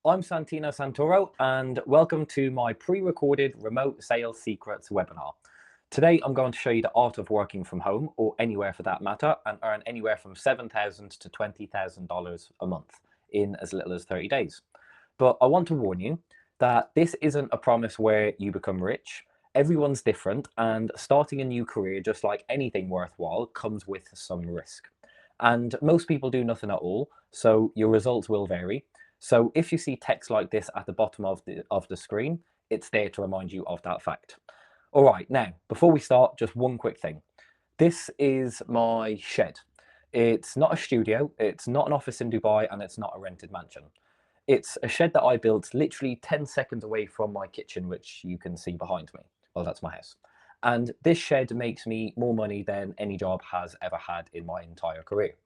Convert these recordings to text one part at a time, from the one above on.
I'm Santino Santoro, and welcome to my pre-recorded remote sales secrets webinar. Today, I'm going to show you the art of working from home, or anywhere for that matter, and earn anywhere from $7,000 to $20,000 a month in as little as 30 days. But I want to warn you that this isn't a promise where you become rich. Everyone's different, and starting a new career, just like anything worthwhile, comes with some risk. And most people do nothing at all, so your results will vary. So if you see text like this at the bottom of the screen, it's there to remind you of that fact. All right, now, before we start, just one quick thing. This is my shed. It's not a studio, it's not an office in Dubai, and it's not a rented mansion. It's a shed that I built literally 10 seconds away from my kitchen, which you can see behind me. Well, that's my house. And this shed makes me more money than any job has ever had in my entire career.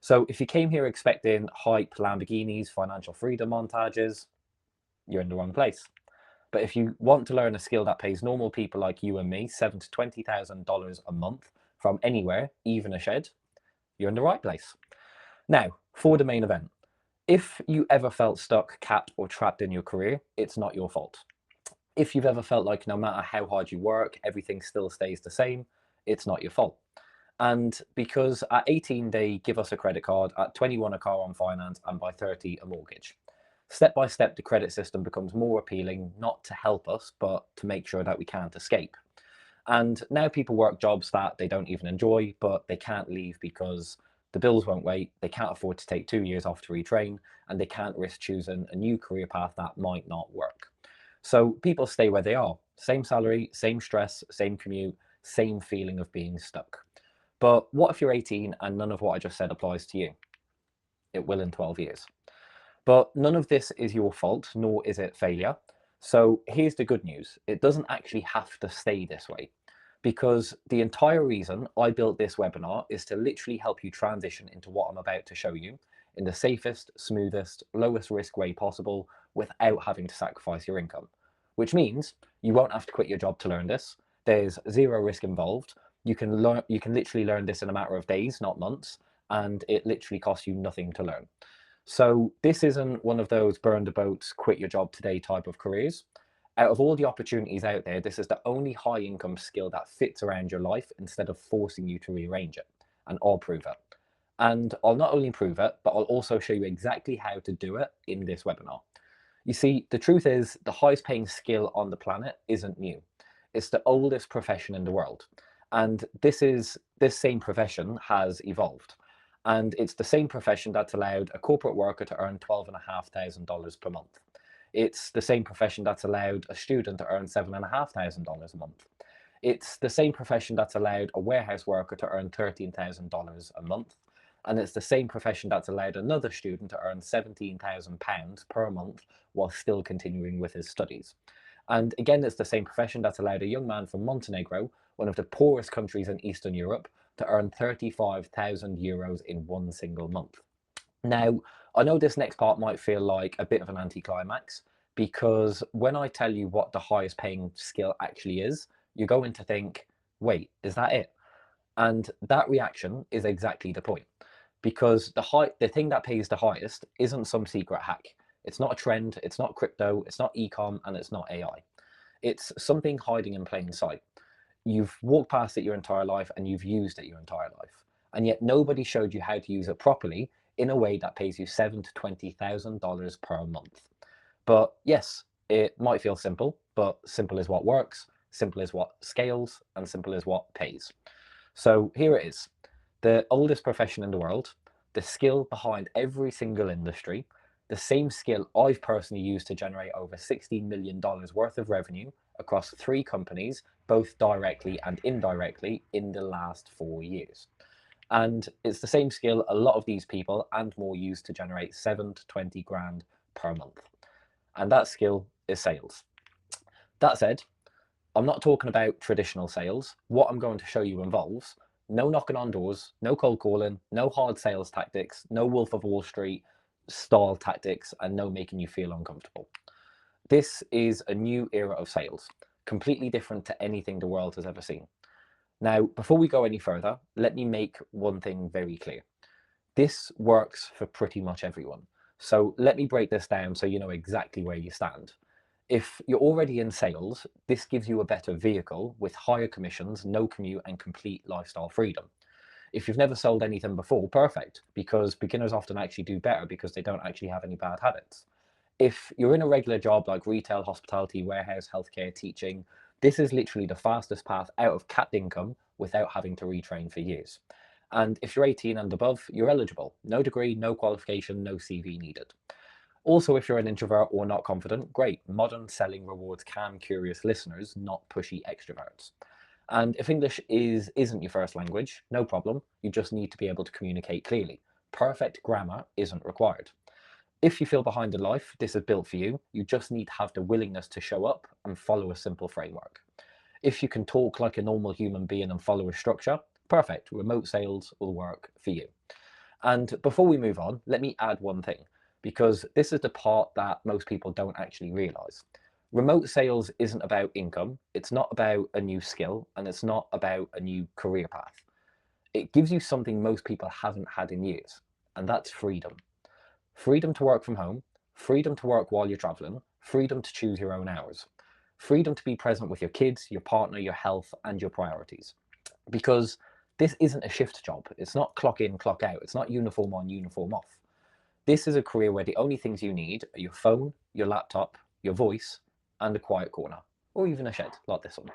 So if you came here expecting hype, Lamborghinis, financial freedom montages, you're in the wrong place. But if you want to learn a skill that pays normal people like you and me $7,000 to $20,000 a month from anywhere, even a shed, you're in the right place. Now, for the main event. If you ever felt stuck, capped, or trapped in your career, it's not your fault. If you've ever felt like no matter how hard you work, everything still stays the same, it's not your fault. And because at 18, they give us a credit card, at 21, a car on finance, and by 30, a mortgage. Step by step, the credit system becomes more appealing, not to help us, but to make sure that we can't escape. And now people work jobs that they don't even enjoy, but they can't leave because the bills won't wait, they can't afford to take 2 years off to retrain, and they can't risk choosing a new career path that might not work. So people stay where they are. Same salary, same stress, same commute, same feeling of being stuck. But what if you're 18 and none of what I just said applies to you? It will in 12 years. But none of this is your fault, nor is it failure. So here's the good news. It doesn't actually have to stay this way, because the entire reason I built this webinar is to literally help you transition into what I'm about to show you in the safest, smoothest, lowest risk way possible without having to sacrifice your income, which means you won't have to quit your job to learn this. There's zero risk involved. You can literally learn this in a matter of days, not months, and it literally costs you nothing to learn. So this isn't one of those burn the boats, quit your job today type of careers. Out of all the opportunities out there, this is the only high income skill that fits around your life instead of forcing you to rearrange it. And I'll prove it. And I'll not only prove it, but I'll also show you exactly how to do it in this webinar. You see, the truth is the highest paying skill on the planet isn't new. It's the oldest profession in the world. And this same profession has evolved. And it's the same profession that's allowed a corporate worker to earn $12,500 per month. It's the same profession that's allowed a student to earn $7,500 a month. It's the same profession that's allowed a warehouse worker to earn $13,000 a month. And it's the same profession that's allowed another student to earn £17,000 per month while still continuing with his studies. And again, it's the same profession that's allowed a young man from Montenegro, one of the poorest countries in Eastern Europe, to earn 35,000 euros in one single month. Now, I know this next part might feel like a bit of an anticlimax, because when I tell you what the highest paying skill actually is, you're going to think, wait, is that it? And that reaction is exactly the point, because the thing that pays the highest isn't some secret hack. It's not a trend, it's not crypto, it's not ecomm, and it's not AI. It's something hiding in plain sight. You've walked past it your entire life and you've used it your entire life. And yet nobody showed you how to use it properly in a way that pays you $7,000 to $20,000 per month. But yes, it might feel simple, but simple is what works, simple is what scales, and simple is what pays. So here it is, the oldest profession in the world, the skill behind every single industry, the same skill I've personally used to generate over $16 million worth of revenue across 3 companies, both directly and indirectly, in the last 4 years. And it's the same skill a lot of these people and more use to generate 7 to 20 grand per month. And that skill is sales. That said, I'm not talking about traditional sales. What I'm going to show you involves no knocking on doors, no cold calling, no hard sales tactics, no Wolf of Wall Street style tactics, and no making you feel uncomfortable. This is a new era of sales, completely different to anything the world has ever seen. Now, before we go any further, let me make one thing very clear. This works for pretty much everyone. So let me break this down so you know exactly where you stand. If you're already in sales, this gives you a better vehicle with higher commissions, no commute, and complete lifestyle freedom. If you've never sold anything before, perfect, because beginners often actually do better because they don't actually have any bad habits. If you're in a regular job like retail, hospitality, warehouse, healthcare, teaching, this is literally the fastest path out of capped income without having to retrain for years. And if you're 18 and above, you're eligible. No degree, no qualification, no CV needed. Also, if you're an introvert or not confident, great. Modern selling rewards calm, curious listeners, not pushy extroverts. And if English isn't your first language, no problem. You just need to be able to communicate clearly. Perfect grammar isn't required. If you feel behind in life, this is built for you. You just need to have the willingness to show up and follow a simple framework. If you can talk like a normal human being and follow a structure, perfect. Remote sales will work for you. And before we move on, let me add one thing, because this is the part that most people don't actually realize. Remote sales isn't about income, it's not about a new skill, and it's not about a new career path. It gives you something most people haven't had in years, and that's freedom. Freedom to work from home, freedom to work while you're traveling, freedom to choose your own hours, freedom to be present with your kids, your partner, your health, and your priorities. Because this isn't a shift job. It's not clock in, clock out. It's not uniform on, uniform off. This is a career where the only things you need are your phone, your laptop, your voice, and a quiet corner, or even a shed like this one.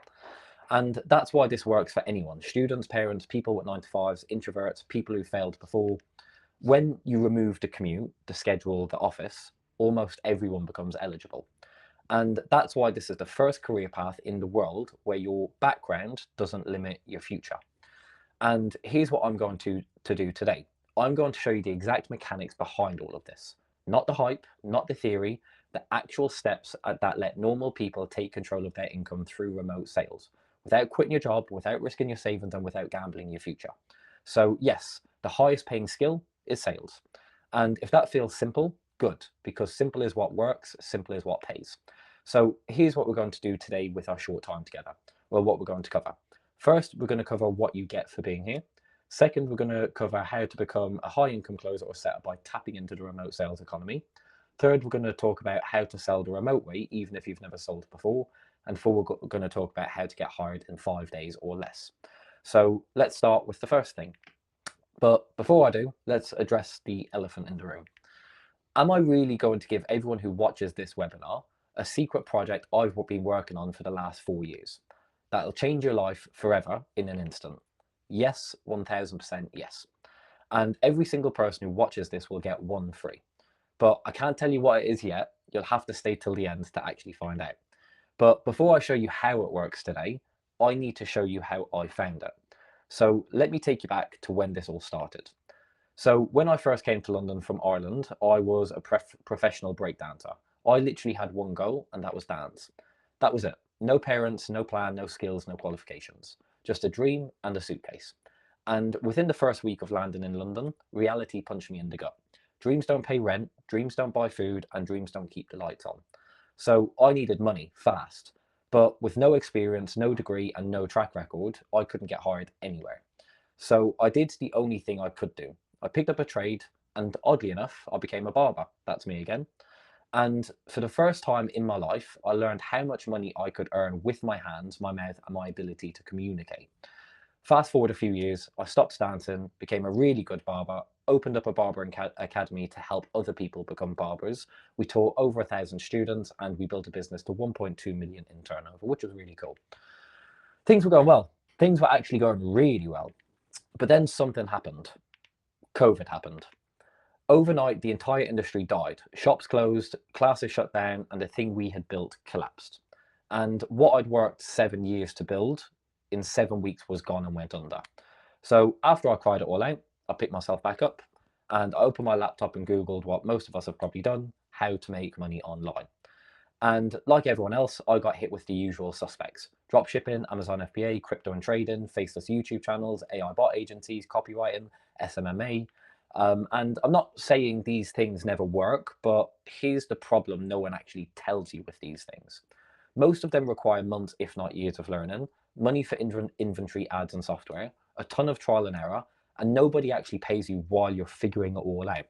And that's why this works for anyone: students, parents, people with 9 to 5s, introverts, people who failed before. When you remove the commute, the schedule, the office, almost everyone becomes eligible. And that's why this is the first career path in the world where your background doesn't limit your future. And here's what I'm going to do today. I'm going to show you the exact mechanics behind all of this. Not the hype, not the theory, the actual steps that let normal people take control of their income through remote sales, without quitting your job, without risking your savings, and without gambling your future. So yes, the highest paying skill is sales. And if that feels simple, good, because simple is what works, simple is what pays. So here's what we're going to do today with our short time together. Well, what we're going to cover. First, we're going to cover what you get for being here. Second, we're going to cover how to become a high income closer or setter by tapping into the remote sales economy. Third, we're going to talk about how to sell the remote way, even if you've never sold before. And four, we're going to talk about how to get hired in 5 days or less. So let's start with the first thing. But before I do, let's address the elephant in the room. Am I really going to give everyone who watches this webinar a secret project I've been working on for the last 4 years that'll change your life forever in an instant? Yes, 1000% yes. And every single person who watches this will get one free. But I can't tell you what it is yet. You'll have to stay till the end to actually find out. But before I show you how it works today, I need to show you how I found it. So let me take you back to when this all started. So when I first came to London from Ireland, I was a professional breakdancer. I literally had one goal, and that was dance. That was it. No parents, no plan, no skills, no qualifications. Just a dream and a suitcase. And within the first week of landing in London, reality punched me in the gut. Dreams don't pay rent, dreams don't buy food, and dreams don't keep the lights on. So I needed money fast. But with no experience, no degree, and no track record, I couldn't get hired anywhere. So I did the only thing I could do. I picked up a trade, and oddly enough, I became a barber. That's me again. And for the first time in my life, I learned how much money I could earn with my hands, my mouth, and my ability to communicate. Fast forward a few years, I stopped dancing, became a really good barber, opened up a barber academy to help other people become barbers. We taught over 1,000 students, and we built a business to 1.2 million in turnover, which was really cool. Things were going well. Things were actually going really well. But then something happened. COVID happened. Overnight, the entire industry died. Shops closed, classes shut down, and the thing we had built collapsed. And what I'd worked 7 years to build in 7 weeks was gone and went under. So after I cried it all out, I picked myself back up and I opened my laptop and Googled what most of us have probably done: how to make money online. And like everyone else, I got hit with the usual suspects: dropshipping, Amazon FBA, crypto and trading, faceless YouTube channels, AI bot agencies, copywriting, SMMA. And I'm not saying these things never work, but here's the problem: no one actually tells you with these things. Most of them require months, if not years of learning, money for inventory, ads and software, a ton of trial and error, and nobody actually pays you while you're figuring it all out.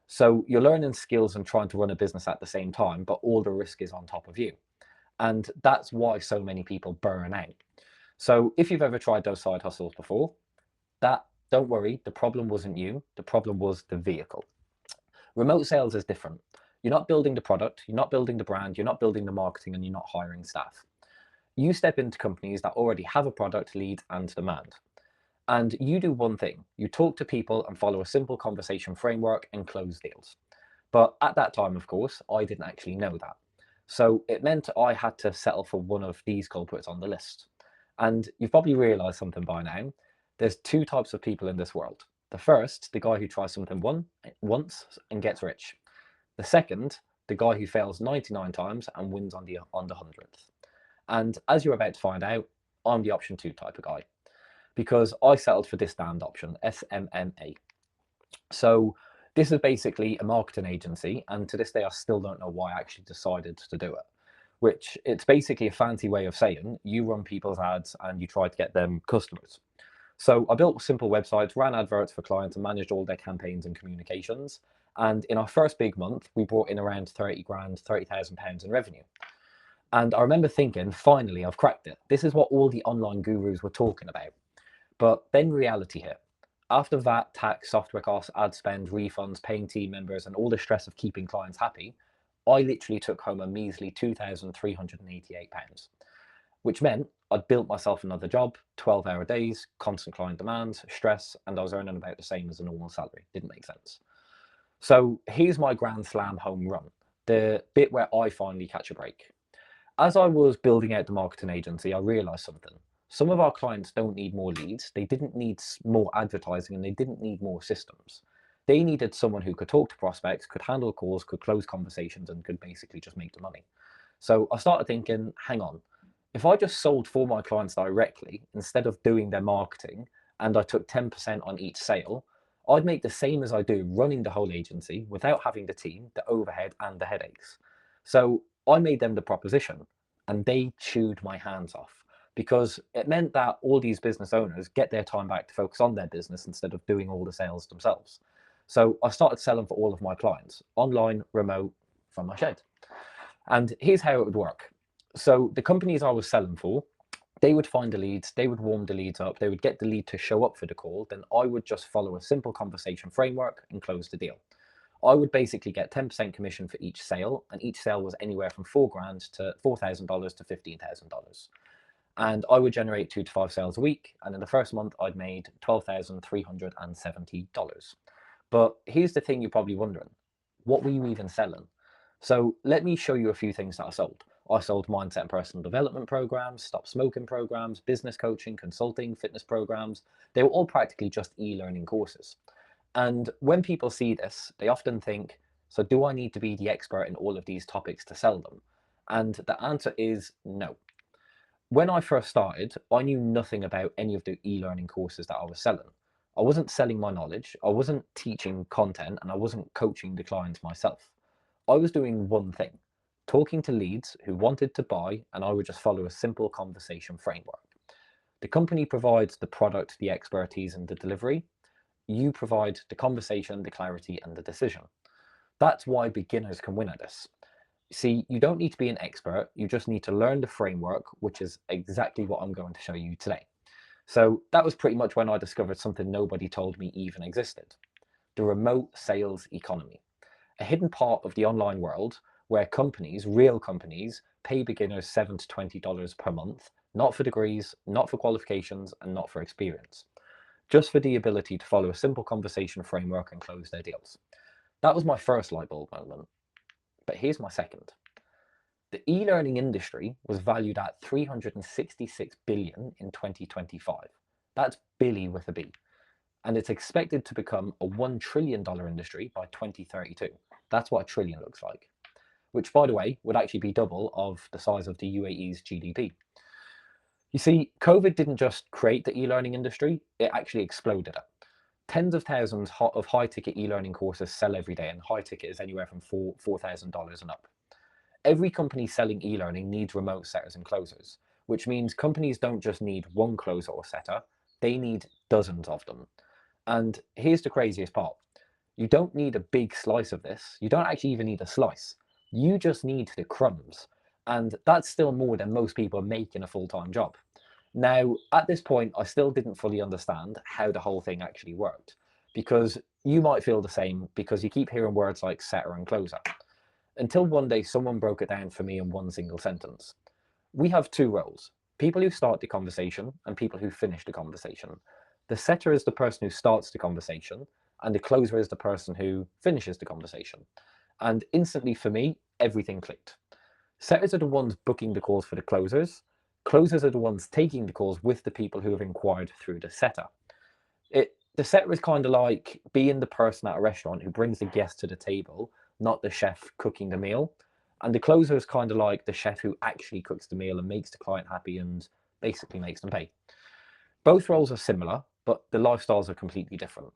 So you're learning skills and trying to run a business at the same time, but all the risk is on top of you. And that's why so many people burn out. So if you've ever tried those side hustles before, don't worry, the problem wasn't you, the problem was the vehicle. Remote sales is different. You're not building the product, you're not building the brand, you're not building the marketing, and you're not hiring staff. You step into companies that already have a product, lead, and demand. And you do one thing, you talk to people and follow a simple conversation framework and close deals. But at that time, of course, I didn't actually know that. So it meant I had to settle for one of these culprits on the list. And you've probably realized something by now. There's two types of people in this world. The first, the guy who tries something once and gets rich. The second, the guy who fails 99 times and wins on the 100th. And as you're about to find out, I'm the option 2 type of guy, because I settled for this damned option, SMMA. So this is basically a marketing agency, and to this day I still don't know why I actually decided to do it. Which it's basically a fancy way of saying you run people's ads and you try to get them customers. So I built simple websites, ran adverts for clients, and managed all their campaigns and communications. And in our first big month, we brought in around 30 grand, £30,000 in revenue. And I remember thinking, finally, I've cracked it. This is what all the online gurus were talking about. But then reality hit. After VAT, tax, software costs, ad spend, refunds, paying team members, and all the stress of keeping clients happy, I literally took home a measly £2,388, which meant I'd built myself another job, 12-hour days, constant client demands, stress, and I was earning about the same as a normal salary. Didn't make sense. So here's my grand slam home run, the bit where I finally catch a break. As I was building out the marketing agency, I realized something. Some of our clients don't need more leads, they didn't need more advertising, and they didn't need more systems. They needed someone who could talk to prospects, could handle calls, could close conversations, and could basically just make the money. So I started thinking, hang on, if I just sold for my clients directly instead of doing their marketing, and I took 10% on each sale, I'd make the same as I do running the whole agency without having the team, the overhead, and the headaches. So I made them the proposition, and they chewed my hands off, because it meant that all these business owners get their time back to focus on their business instead of doing all the sales themselves. So I started selling for all of my clients, online, remote, from my shed. And here's how it would work. So the companies I was selling for, they would find the leads, they would warm the leads up, they would get the lead to show up for the call, then I would just follow a simple conversation framework and close the deal. I would basically get 10% commission for each sale, and each sale was anywhere from $4,000 to $4,000 to $15,000. And I would generate 2 to 5 sales a week, and in the first month I'd made $12,370. But here's the thing you're probably wondering, what were you even selling? So let me show you a few things that I sold. I sold mindset and personal development programs, stop smoking programs, business coaching, consulting, fitness programs. They were all practically just e-learning courses. And when people see this, they often think, so do I need to be the expert in all of these topics to sell them? And the answer is no. When I first started, I knew nothing about any of the e-learning courses that I was selling. I wasn't selling my knowledge, I wasn't teaching content, and I wasn't coaching the clients myself. I was doing one thing, talking to leads who wanted to buy, and I would just follow a simple conversation framework. The company provides the product, the expertise, and the delivery. You provide the conversation, the clarity, and the decision. That's why beginners can win at this. See, you don't need to be an expert, you just need to learn the framework, which is exactly what I'm going to show you today. So that was pretty much when I discovered something nobody told me even existed, the remote sales economy, a hidden part of the online world where companies, real companies, pay beginners $7 to $20 per month, not for degrees, not for qualifications, and not for experience, just for the ability to follow a simple conversation framework and close their deals. That was my first light bulb moment. But here's my second. The e-learning industry was valued at 366 billion in 2025. That's Billy with a B. And it's expected to become a $1 trillion industry by 2032. That's what a trillion looks like, which, by the way, would actually be double of the size of the UAE's GDP. You see, COVID didn't just create the e-learning industry, it actually exploded it. Tens of thousands of high-ticket e-learning courses sell every day, and high-ticket is anywhere from $4,000 and up. Every company selling e-learning needs remote setters and closers, which means companies don't just need one closer or setter, they need dozens of them. And here's the craziest part. You don't need a big slice of this. You don't actually even need a slice. You just need the crumbs. And that's still more than most people make in a full-time job. Now, at this point, I still didn't fully understand how the whole thing actually worked, because you might feel the same because you keep hearing words like setter and closer. Until one day someone broke it down for me in one single sentence. We have two roles: people who start the conversation and people who finish the conversation. The setter is the person who starts the conversation, and the closer is the person who finishes the conversation. And instantly for me, everything clicked. Setters are the ones booking the calls for the closers. Closers are the ones taking the calls with the people who have inquired through the setter. The setter is kind of like being the person at a restaurant who brings the guest to the table, not the chef cooking the meal. And the closer is kind of like the chef who actually cooks the meal and makes the client happy and basically makes them pay. Both roles are similar, but the lifestyles are completely different.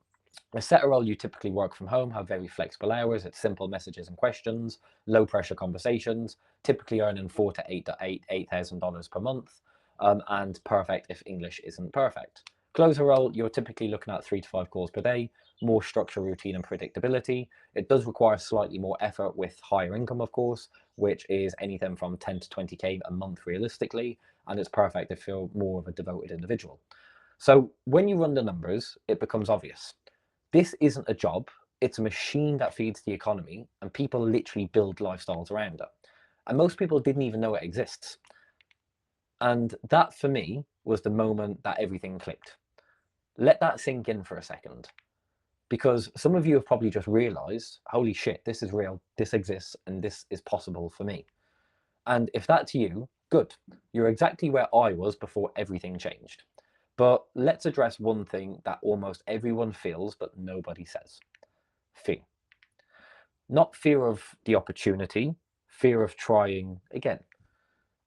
A setter role, you typically work from home, have very flexible hours, it's simple messages and questions, low pressure conversations, typically earning $4,000 to $8,000 per month, and perfect if English isn't perfect. Closer role, you're typically looking at 3 to 5 calls per day, more structure, routine, and predictability. It does require slightly more effort with higher income, of course, which is anything from 10 to 20K a month realistically, and it's perfect if you're more of a devoted individual. So when you run the numbers, it becomes obvious. This isn't a job, it's a machine that feeds the economy, and people literally build lifestyles around it. And most people didn't even know it exists. And that for me was the moment that everything clicked. Let that sink in for a second, because some of you have probably just realized, holy shit, this is real, this exists, and this is possible for me. And if that's you, good. You're exactly where I was before everything changed. But let's address one thing that almost everyone feels, but nobody says: fear. Not fear of the opportunity, fear of trying again.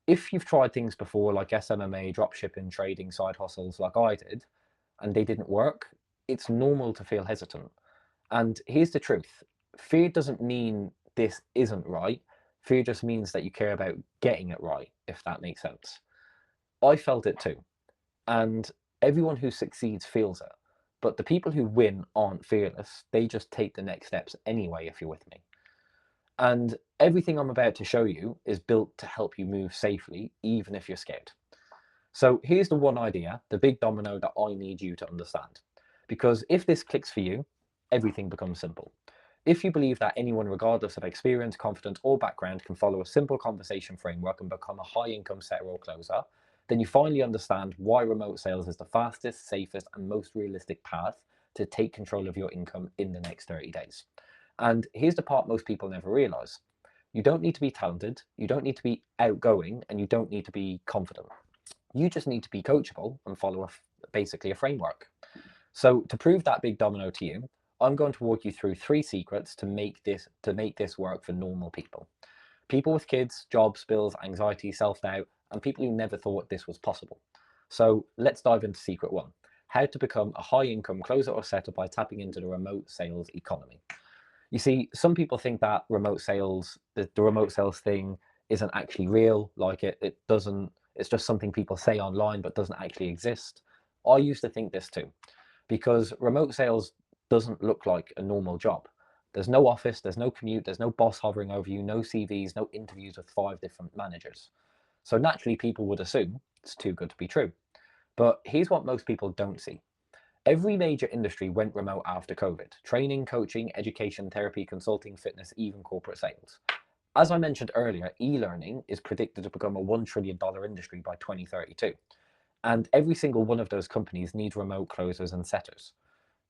If you've tried things before, like SMMA, dropshipping, trading, side hustles, like I did, and they didn't work, it's normal to feel hesitant. And here's the truth: fear doesn't mean this isn't right. Fear just means that you care about getting it right, if that makes sense. I felt it too. And everyone who succeeds feels it. But the people who win aren't fearless. They just take the next steps anyway, if you're with me. And everything I'm about to show you is built to help you move safely, even if you're scared. So here's the one idea, the big domino that I need you to understand. Because if this clicks for you, everything becomes simple. If you believe that anyone, regardless of experience, confidence, or background, can follow a simple conversation framework and become a high-income setter or closer, then you finally understand why remote sales is the fastest, safest, and most realistic path to take control of your income in the next 30 days. And here's the part most people never realize. You don't need to be talented, you don't need to be outgoing, and you don't need to be confident. You just need to be coachable and follow basically a framework. So to prove that big domino to you, I'm going to walk you through 3 secrets to make this work for normal people. People with kids, jobs, bills, anxiety, self-doubt, and people who never thought this was possible. So let's dive into secret 1: how to become a high-income closer or setter by tapping into the remote sales economy. You see, some people think that remote sales, the remote sales thing isn't actually real, like it doesn't, it's just something people say online but doesn't actually exist. I used to think this too, because remote sales doesn't look like a normal job. There's no office, there's no commute, there's no boss hovering over you, no CVs, no interviews with 5 different managers. So naturally, people would assume it's too good to be true. But here's what most people don't see. Every major industry went remote after COVID: training, coaching, education, therapy, consulting, fitness, even corporate sales. As I mentioned earlier, e-learning is predicted to become a $1 trillion industry by 2032. And every single one of those companies needs remote closers and setters.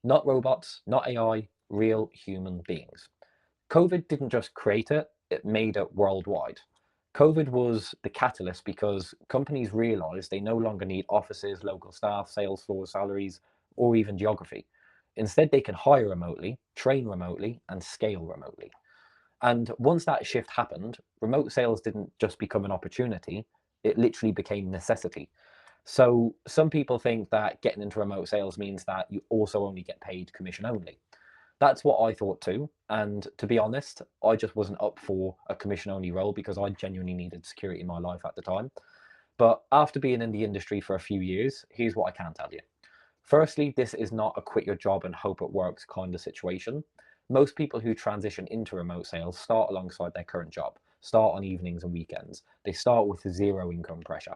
Not robots, not AI, real human beings. COVID didn't just create it, it made it worldwide. COVID was the catalyst because companies realized they no longer need offices, local staff, sales floors, salaries, or even geography. Instead, they can hire remotely, train remotely, and scale remotely. And once that shift happened, remote sales didn't just become an opportunity, it literally became necessity. So some people think that getting into remote sales means that you also only get paid commission only. That's what I thought too. And to be honest, I just wasn't up for a commission only role because I genuinely needed security in my life at the time. But after being in the industry for a few years, here's what I can tell you. Firstly, this is not a quit your job and hope it works kind of situation. Most people who transition into remote sales start alongside their current job, start on evenings and weekends. They start with zero income pressure.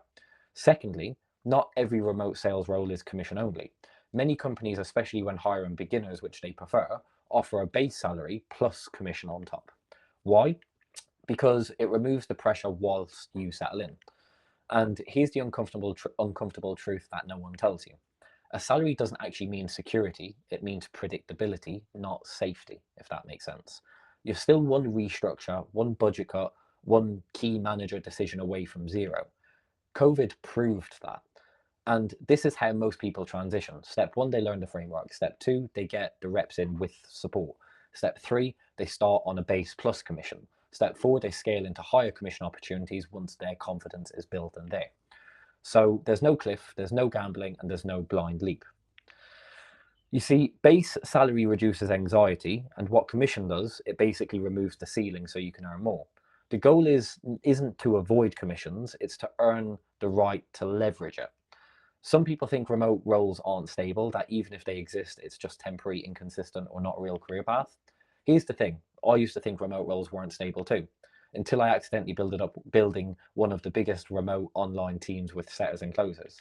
Secondly, not every remote sales role is commission only. Many companies, especially when hiring beginners, which they prefer, offer a base salary plus commission on top. Why? Because it removes the pressure whilst you settle in. And here's the uncomfortable truth that no one tells you. A salary doesn't actually mean security, it means predictability, not safety, if that makes sense. You're still one restructure, one budget cut, one key manager decision away from zero. COVID proved that. And this is how most people transition. Step one, they learn the framework. Step two, they get the reps in with support. Step three, they start on a base plus commission. Step four, they scale into higher commission opportunities once their confidence is built and there. So there's no cliff, there's no gambling, and there's no blind leap. You see, base salary reduces anxiety, and what commission does, it basically removes the ceiling so you can earn more. The goal isn't to avoid commissions, it's to earn the right to leverage it. Some people think remote roles aren't stable, that even if they exist, it's just temporary, inconsistent, or not a real career path. Here's the thing, I used to think remote roles weren't stable too, until I accidentally building one of the biggest remote online teams with setters and closers.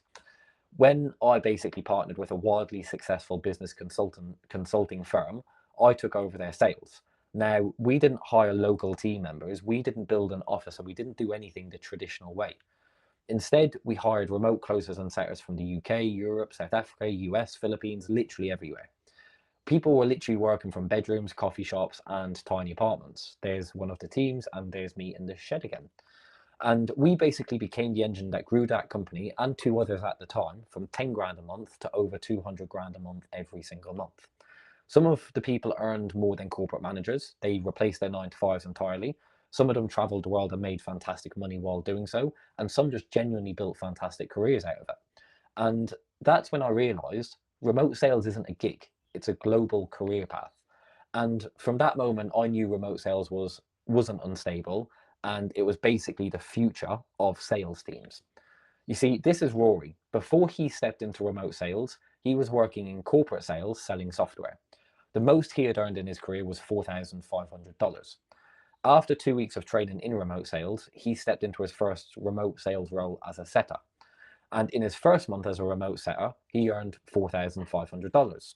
When I basically partnered with a wildly successful business consulting firm, I took over their sales. Now, we didn't hire local team members, we didn't build an office, and we didn't do anything the traditional way. Instead, we hired remote closers and setters from the UK, Europe, South Africa, US, Philippines, literally everywhere. People were literally working from bedrooms, coffee shops, and tiny apartments. There's one of the teams, and there's me in the shed again. And we basically became the engine that grew that company and two others at the time from 10 grand a month to over 200 grand a month every single month. Some of the people earned more than corporate managers. They replaced their 9 to 5s entirely. Some of them traveled the world and made fantastic money while doing so. And some just genuinely built fantastic careers out of it. And that's when I realized remote sales isn't a gig, it's a global career path. And from that moment, I knew remote sales wasn't unstable, and it was basically the future of sales teams. You see, this is Rory. Before he stepped into remote sales, he was working in corporate sales selling software. The most he had earned in his career was $4,500. After 2 weeks of training in remote sales, he stepped into his first remote sales role as a setter. And in his first month as a remote setter, he earned $4,500.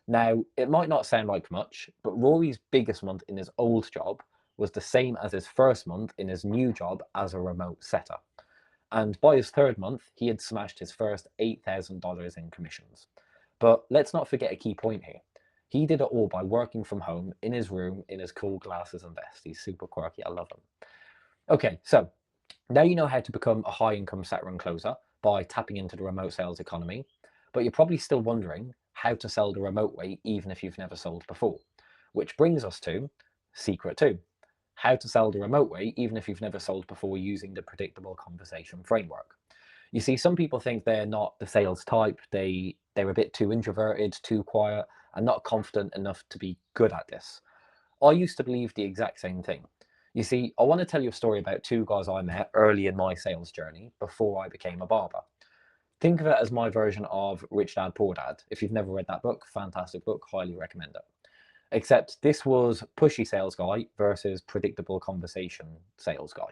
Now, it might not sound like much, but Rory's biggest month in his old job was the same as his first month in his new job as a remote setter. And by his third month, he had smashed his first $8,000 in commissions. But let's not forget a key point here. He did it all by working from home, in his room, in his cool glasses and vest. He's super quirky, I love him. Okay, so now you know how to become a high income setter and closer by tapping into the remote sales economy, but you're probably still wondering how to sell the remote way even if you've never sold before. Which brings us to secret 2. How to sell the remote way even if you've never sold before using the predictable conversation framework. You see, some people think they're not the sales type, they're a bit too introverted, too quiet, and not confident enough to be good at this. I used to believe the exact same thing. You see, I want to tell you a story about 2 guys I met early in my sales journey before I became a barber. Think of it as my version of Rich Dad Poor Dad. If you've never read that book, fantastic book, highly recommend it. Except this was pushy sales guy versus predictable conversation sales guy.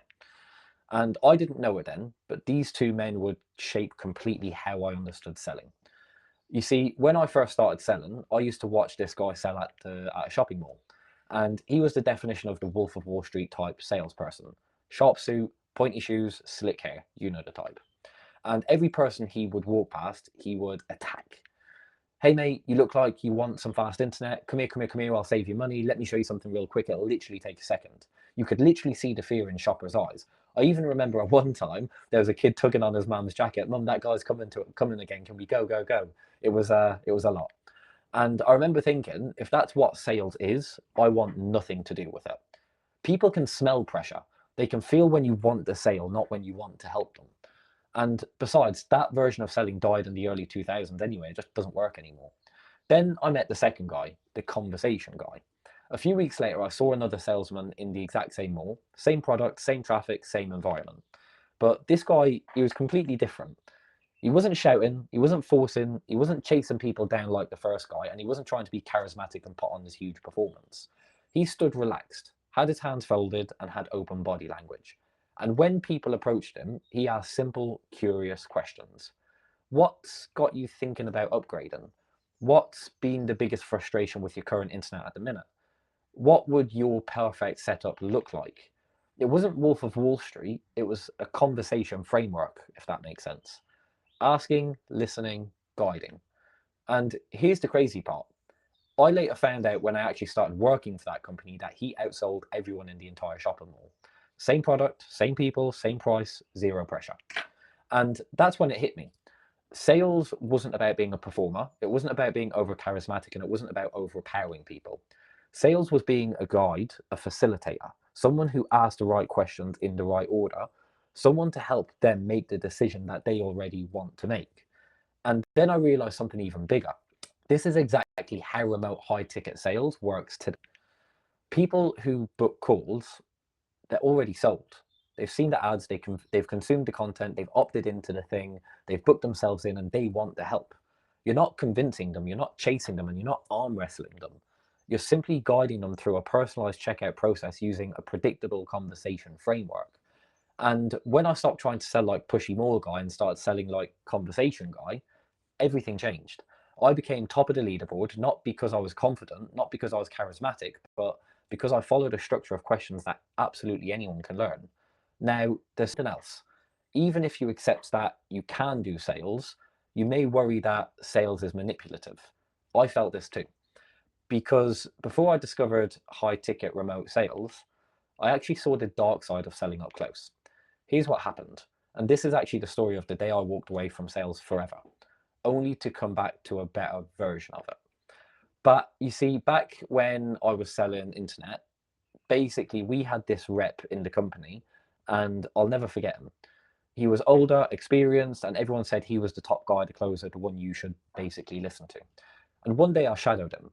And I didn't know it then, but these 2 men would shape completely how I understood selling. You see, when I first started selling, I used to watch this guy sell at a shopping mall. And he was the definition of the Wolf of Wall Street type salesperson. Sharp suit, pointy shoes, slick hair, you know the type. And every person he would walk past, he would attack. Hey mate, you look like you want some fast internet. Come here, come here, come here, I'll save you money. Let me show you something real quick. It'll literally take a second. You could literally see the fear in shoppers' eyes. I even remember at one time, there was a kid tugging on his mum's jacket. Mum, that guy's coming again. Can we go, go, go? It was a lot. And I remember thinking, if that's what sales is, I want nothing to do with it. People can smell pressure. They can feel when you want the sale, not when you want to help them. And besides, that version of selling died in the early 2000s anyway. It just doesn't work anymore. Then I met the second guy, the conversation guy. A few weeks later, I saw another salesman in the exact same mall, same product, same traffic, same environment. But this guy, he was completely different. He wasn't shouting, he wasn't forcing, he wasn't chasing people down like the first guy, and he wasn't trying to be charismatic and put on this huge performance. He stood relaxed, had his hands folded, and had open body language. And when people approached him, he asked simple, curious questions. What's got you thinking about upgrading? What's been the biggest frustration with your current internet at the minute? What would your perfect setup look like? It wasn't Wolf of Wall Street, it was a conversation framework, if that makes sense. Asking, listening, guiding. And here's the crazy part. I later found out when I actually started working for that company that he outsold everyone in the entire shopping mall. Same product, same people, same price, zero pressure. And that's when it hit me. Sales wasn't about being a performer, it wasn't about being over charismatic, and it wasn't about overpowering people. Sales was being a guide, a facilitator, someone who asked the right questions in the right order, someone to help them make the decision that they already want to make. And then I realized something even bigger. This is exactly how remote high ticket sales works today. People who book calls, they're already sold. They've seen the ads, they've consumed the content, they've opted into the thing, they've booked themselves in, and they want the help. You're not convincing them, you're not chasing them, and you're not arm wrestling them. You're simply guiding them through a personalized checkout process using a predictable conversation framework. And when I stopped trying to sell like pushy mall guy and started selling like conversation guy, everything changed. I became top of the leaderboard, not because I was confident, not because I was charismatic, but because I followed a structure of questions that absolutely anyone can learn. Now, there's something else. Even if you accept that you can do sales, you may worry that sales is manipulative. I felt this too, because before I discovered high ticket remote sales, I actually saw the dark side of selling up close. Here's what happened. And this is actually the story of the day I walked away from sales forever, only to come back to a better version of it. But you see, back when I was selling internet, basically we had this rep in the company, and I'll never forget him. He was older, experienced, and everyone said he was the top guy, the closer, the one you should basically listen to. And one day I shadowed him.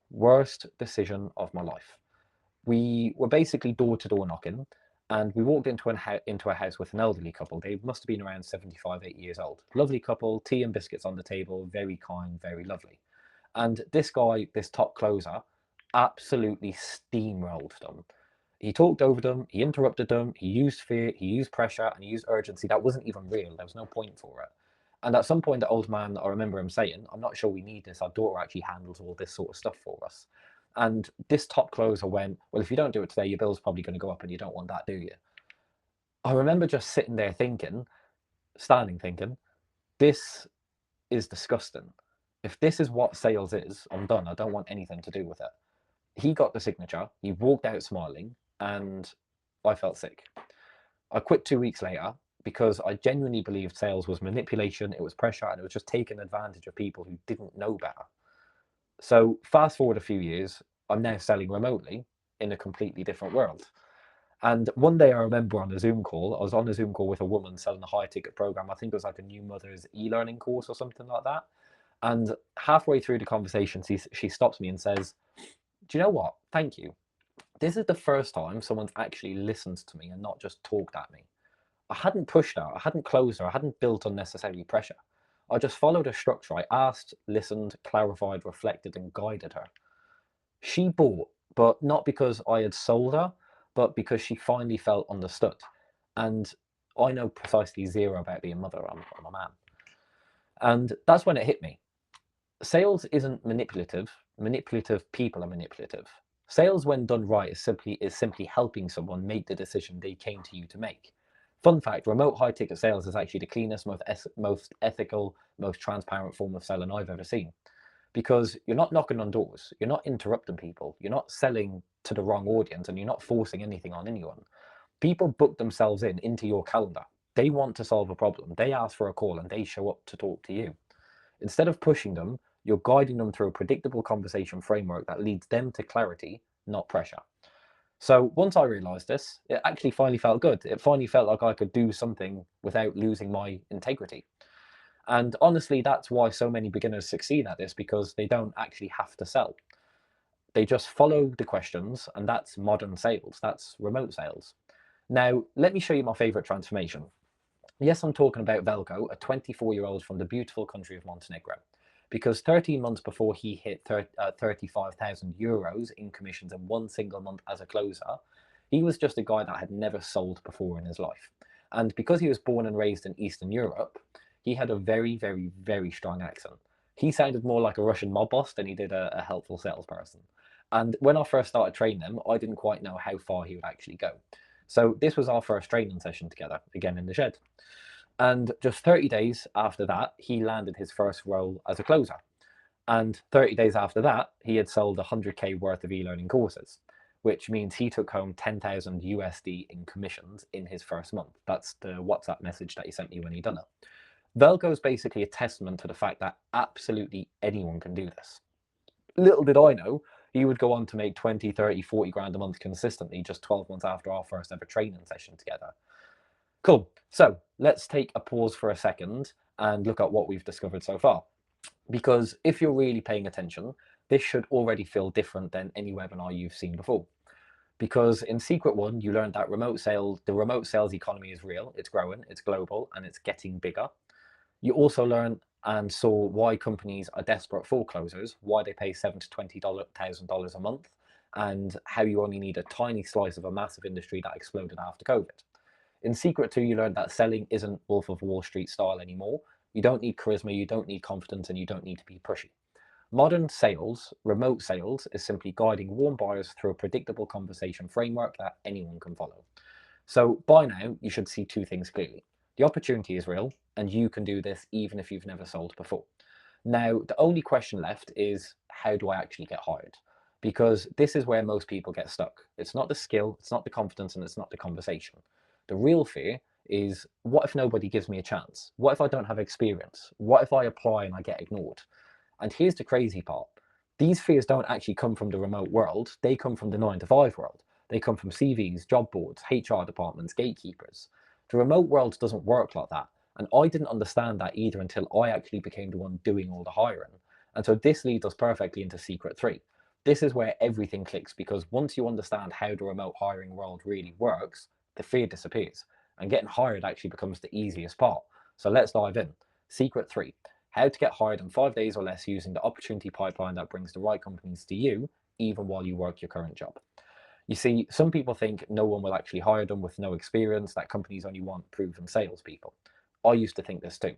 Worst decision of my life. We were basically door to door knocking, and we walked into a house with an elderly couple. They must have been around 75, 80 years old. Lovely couple, tea and biscuits on the table, very kind, very lovely. And this guy, this top closer, absolutely steamrolled them. He talked over them, he interrupted them, he used fear, he used pressure, and he used urgency that wasn't even real. There was no point for it. And at some point, the old man, I remember him saying, I'm not sure we need this. Our daughter actually handles all this sort of stuff for us. And this top closer went, well, if you don't do it today, your bill's probably going to go up, and you don't want that, do you? I remember just sitting there thinking, standing thinking, this is disgusting. If this is what sales is, I'm done. I don't want anything to do with it. He got the signature, he walked out smiling, and I felt sick. I quit 2 weeks later because I genuinely believed sales was manipulation, it was pressure, and it was just taking advantage of people who didn't know better. So fast forward a few years, I'm now selling remotely in a completely different world. And one day I remember on a Zoom call, I was on a Zoom call with a woman selling a high ticket program. I think it was like a new mother's e-learning course or something like that. And halfway through the conversation, she stops me and says, do you know what? Thank you. This is the first time someone's actually listened to me and not just talked at me. I hadn't pushed her, I hadn't closed her, I hadn't built unnecessary pressure. I just followed a structure. I asked, listened, clarified, reflected, and guided her. She bought, but not because I had sold her, but because she finally felt understood. And I know precisely zero about being a mother. I'm a man. And that's when it hit me. Sales isn't manipulative. Manipulative people are manipulative. Sales, when done right, is simply helping someone make the decision they came to you to make. Fun fact, remote high ticket sales is actually the cleanest, most ethical, most transparent form of selling I've ever seen. Because you're not knocking on doors, you're not interrupting people, you're not selling to the wrong audience, and you're not forcing anything on anyone. People book themselves into your calendar. They want to solve a problem. They ask for a call and they show up to talk to you. Instead of pushing them, you're guiding them through a predictable conversation framework that leads them to clarity, not pressure. So once I realized this, it actually finally felt good. It finally felt like I could do something without losing my integrity. And honestly, that's why so many beginners succeed at this, because they don't actually have to sell. They just follow the questions, and that's modern sales. That's remote sales. Now, let me show you my favorite transformation. Yes, I'm talking about Velko, a 24-year-old from the beautiful country of Montenegro. Because 13 months before he hit 35,000 euros in commissions in one single month as a closer, he was just a guy that had never sold before in his life. And because he was born and raised in Eastern Europe, he had a very, very, very strong accent. He sounded more like a Russian mob boss than he did a helpful salesperson. And when I first started training him, I didn't quite know how far he would actually go. So this was our first training session together, again in the shed. And just 30 days after that, he landed his first role as a closer. And 30 days after that, he had sold 100K worth of e-learning courses, which means he took home 10,000 USD in commissions in his first month. That's the WhatsApp message that he sent me when he done it. Velko is basically a testament to the fact that absolutely anyone can do this. Little did I know, he would go on to make 20, 30, 40 grand a month consistently just 12 months after our first ever training session together. Cool. So let's take a pause for a second and look at what we've discovered so far. Because if you're really paying attention, this should already feel different than any webinar you've seen before. Because in Secret One, you learned that the remote sales economy is real, it's growing, it's global, and it's getting bigger. You also learned and saw why companies are desperate for closers, why they pay $7,000 to $20,000 a month, and how you only need a tiny slice of a massive industry that exploded after COVID. In Secret 2, you learned that selling isn't Wolf of Wall Street style anymore. You don't need charisma, you don't need confidence, and you don't need to be pushy. Modern sales, remote sales, is simply guiding warm buyers through a predictable conversation framework that anyone can follow. So by now, you should see two things clearly. The opportunity is real, and you can do this even if you've never sold before. Now, the only question left is, how do I actually get hired? Because this is where most people get stuck. It's not the skill, it's not the confidence, and it's not the conversation. The real fear is, what if nobody gives me a chance? What if I don't have experience? What if I apply and I get ignored? And here's the crazy part. These fears don't actually come from the remote world. They come from the 9 to 5 world. They come from CVs, job boards, HR departments, gatekeepers. The remote world doesn't work like that. And I didn't understand that either until I actually became the one doing all the hiring. And so this leads us perfectly into Secret 3. This is where everything clicks, because once you understand how the remote hiring world really works, the fear disappears. And getting hired actually becomes the easiest part. So let's dive in. Secret 3. How to get hired in 5 days or less using the opportunity pipeline that brings the right companies to you, even while you work your current job. You see, some people think no one will actually hire them with no experience, that companies only want proven salespeople. I used to think this too.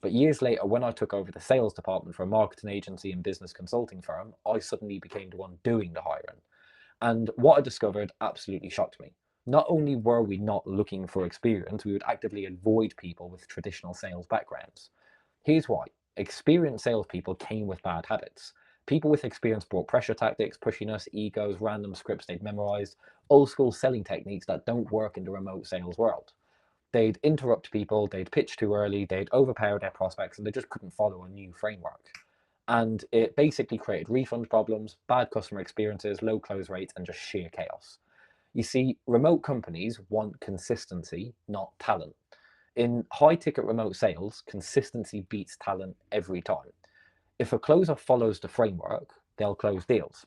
But years later, when I took over the sales department for a marketing agency and business consulting firm, I suddenly became the one doing the hiring. And what I discovered absolutely shocked me. Not only were we not looking for experience, we would actively avoid people with traditional sales backgrounds. Here's why. Experienced salespeople came with bad habits. People with experience brought pressure tactics, pushiness, egos, random scripts they'd memorized, old school selling techniques that don't work in the remote sales world. They'd interrupt people, they'd pitch too early, they'd overpower their prospects, and they just couldn't follow a new framework. And it basically created refund problems, bad customer experiences, low close rates, and just sheer chaos. You see, remote companies want consistency, not talent. In high ticket remote sales, consistency beats talent every time. If a closer follows the framework, they'll close deals.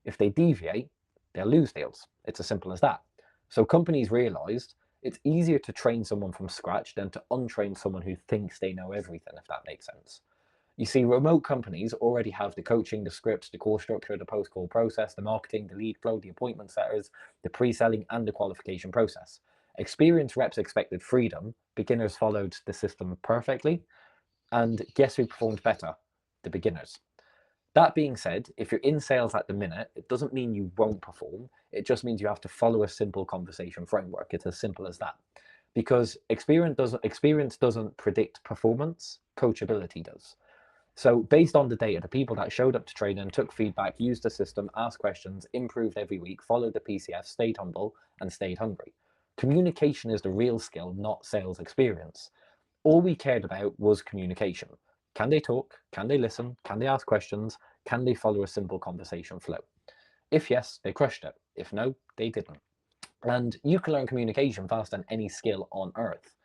If they deviate, they'll lose deals. It's as simple as that. So companies realized it's easier to train someone from scratch than to untrain someone who thinks they know everything, if that makes sense. You see, remote companies already have the coaching, the scripts, the core structure, the post-call process, the marketing, the lead flow, the appointment setters, the pre-selling, and the qualification process. Experienced reps expected freedom, beginners followed the system perfectly, and guess who performed better? The beginners. That being said, if you're in sales at the minute, it doesn't mean you won't perform. It just means you have to follow a simple conversation framework. It's as simple as that. Because experience doesn't predict performance, coachability does. So based on the data, the people that showed up to training, took feedback, used the system, asked questions, improved every week, followed the PCF, stayed humble, and stayed hungry. Communication is the real skill, not sales experience. All we cared about was communication. Can they talk? Can they listen? Can they ask questions? Can they follow a simple conversation flow? If yes, they crushed it. If no, they didn't. And you can learn communication faster than any skill on earth.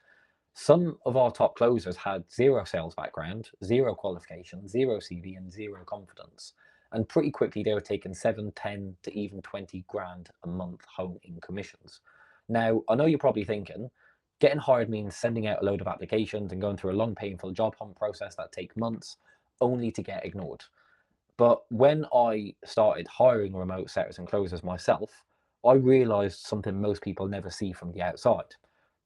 Some of our top closers had zero sales background, zero qualification, zero CV, and zero confidence. And pretty quickly, they were taking 7, 10 to even 20 grand a month home in commissions. Now, I know you're probably thinking, Getting hired means sending out a load of applications and going through a long, painful job hunt process that takes months, only to get ignored. But when I started hiring remote setters and closers myself, I realized something most people never see from the outside.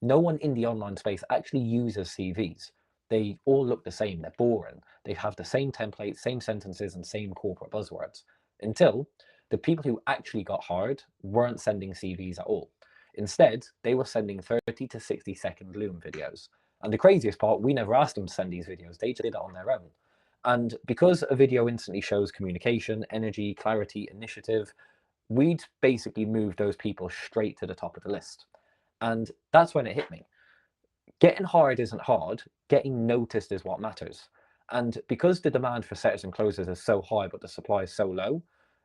No one in the online space actually uses CVs. They all look the same, they're boring. They have the same templates, same sentences, and same corporate buzzwords. Until the people who actually got hired weren't sending CVs at all. Instead, they were sending 30 to 60-second Loom videos. And the craziest part, we never asked them to send these videos, they just did it on their own. And because a video instantly shows communication, energy, clarity, initiative, we'd basically move those people straight to the top of the list. And that's when it hit me. Getting hired isn't hard, getting noticed is what matters. And because the demand for setters and closers is so high, but the supply is so low,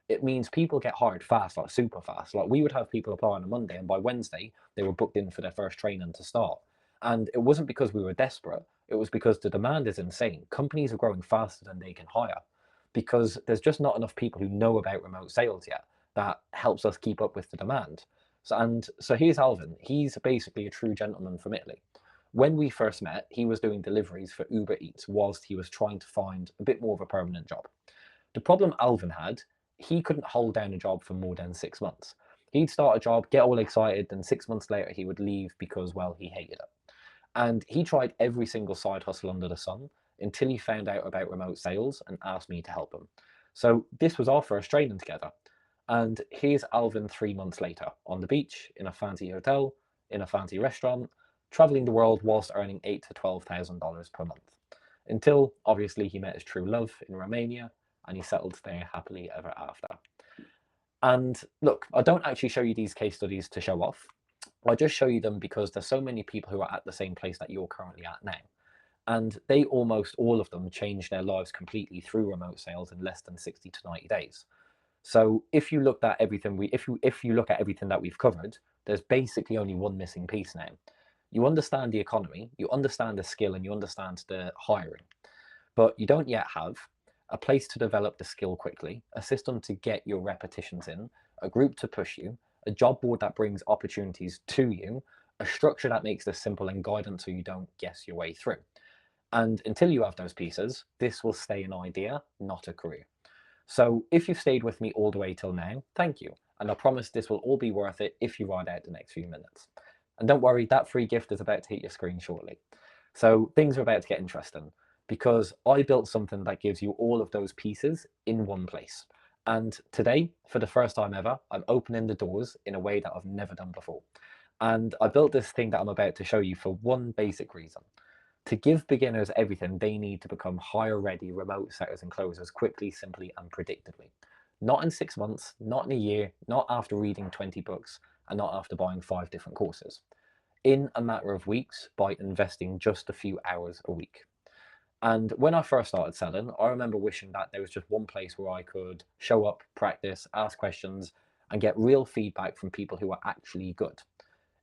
it means people get hired fast, like super fast. Like we would have people apply on a Monday, and by Wednesday, they were booked in for their first training to start. And it wasn't because we were desperate, it was because the demand is insane. Companies are growing faster than they can hire because there's just not enough people who know about remote sales yet. That helps us keep up with the demand. So here's Alvin. He's basically a true gentleman from Italy. When we first met, he was doing deliveries for Uber Eats whilst he was trying to find a bit more of a permanent job. The problem Alvin had, he couldn't hold down a job for more than 6 months. He'd start a job, get all excited, and 6 months later he would leave because, well, he hated it. And he tried every single side hustle under the sun until he found out about remote sales and asked me to help him. So this was our first training together. And here's Alvin 3 months later on the beach, in a fancy hotel, in a fancy restaurant, traveling the world whilst earning $8,000 to $12,000 per month. Until obviously he met his true love in Romania and he settled there happily ever after. And look, I don't actually show you these case studies to show off. I just show you them because there's so many people who are at the same place that you're currently at now. And they almost all of them changed their lives completely through remote sales in less than 60 to 90 days. So if you looked at everything if you look at everything that we've covered, there's basically only one missing piece now. You understand the economy, you understand the skill, and you understand the hiring, but you don't yet have a place to develop the skill quickly, a system to get your repetitions in, a group to push you, a job board that brings opportunities to you, a structure that makes this simple, and guidance so you don't guess your way through. And until you have those pieces, this will stay an idea, not a career. So if you've stayed with me all the way till now, thank you. And I promise this will all be worth it if you ride out the next few minutes. And don't worry, that free gift is about to hit your screen shortly. So things are about to get interesting because I built something that gives you all of those pieces in one place. And today, for the first time ever, I'm opening the doors in a way that I've never done before. And I built this thing that I'm about to show you for one basic reason. To give beginners everything they need to become hire ready remote setters and closers quickly, simply, and predictably. Not in 6 months, not in a year, not after reading 20 books, and not after buying 5 different courses. In a matter of weeks by investing just a few hours a week. And when I first started selling, I remember wishing that there was just one place where I could show up, practice, ask questions, and get real feedback from people who are actually good.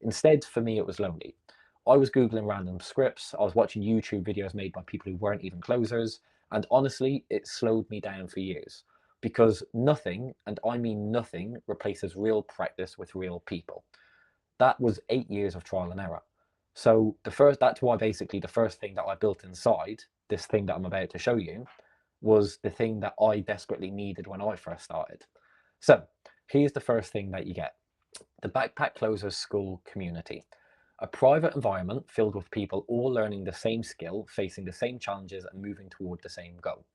Instead, for me, it was lonely. I was Googling random scripts, I was watching YouTube videos made by people who weren't even closers, and honestly, it slowed me down for years. Because nothing, and I mean nothing, replaces real practice with real people. That was 8 years of trial and error. So that's why basically the first thing that I built inside this thing that I'm about to show you was the thing that I desperately needed when I first started. So here's the first thing that you get. The Backpack Closers School community. A private environment filled with people all learning the same skill, facing the same challenges, and moving toward the same goal.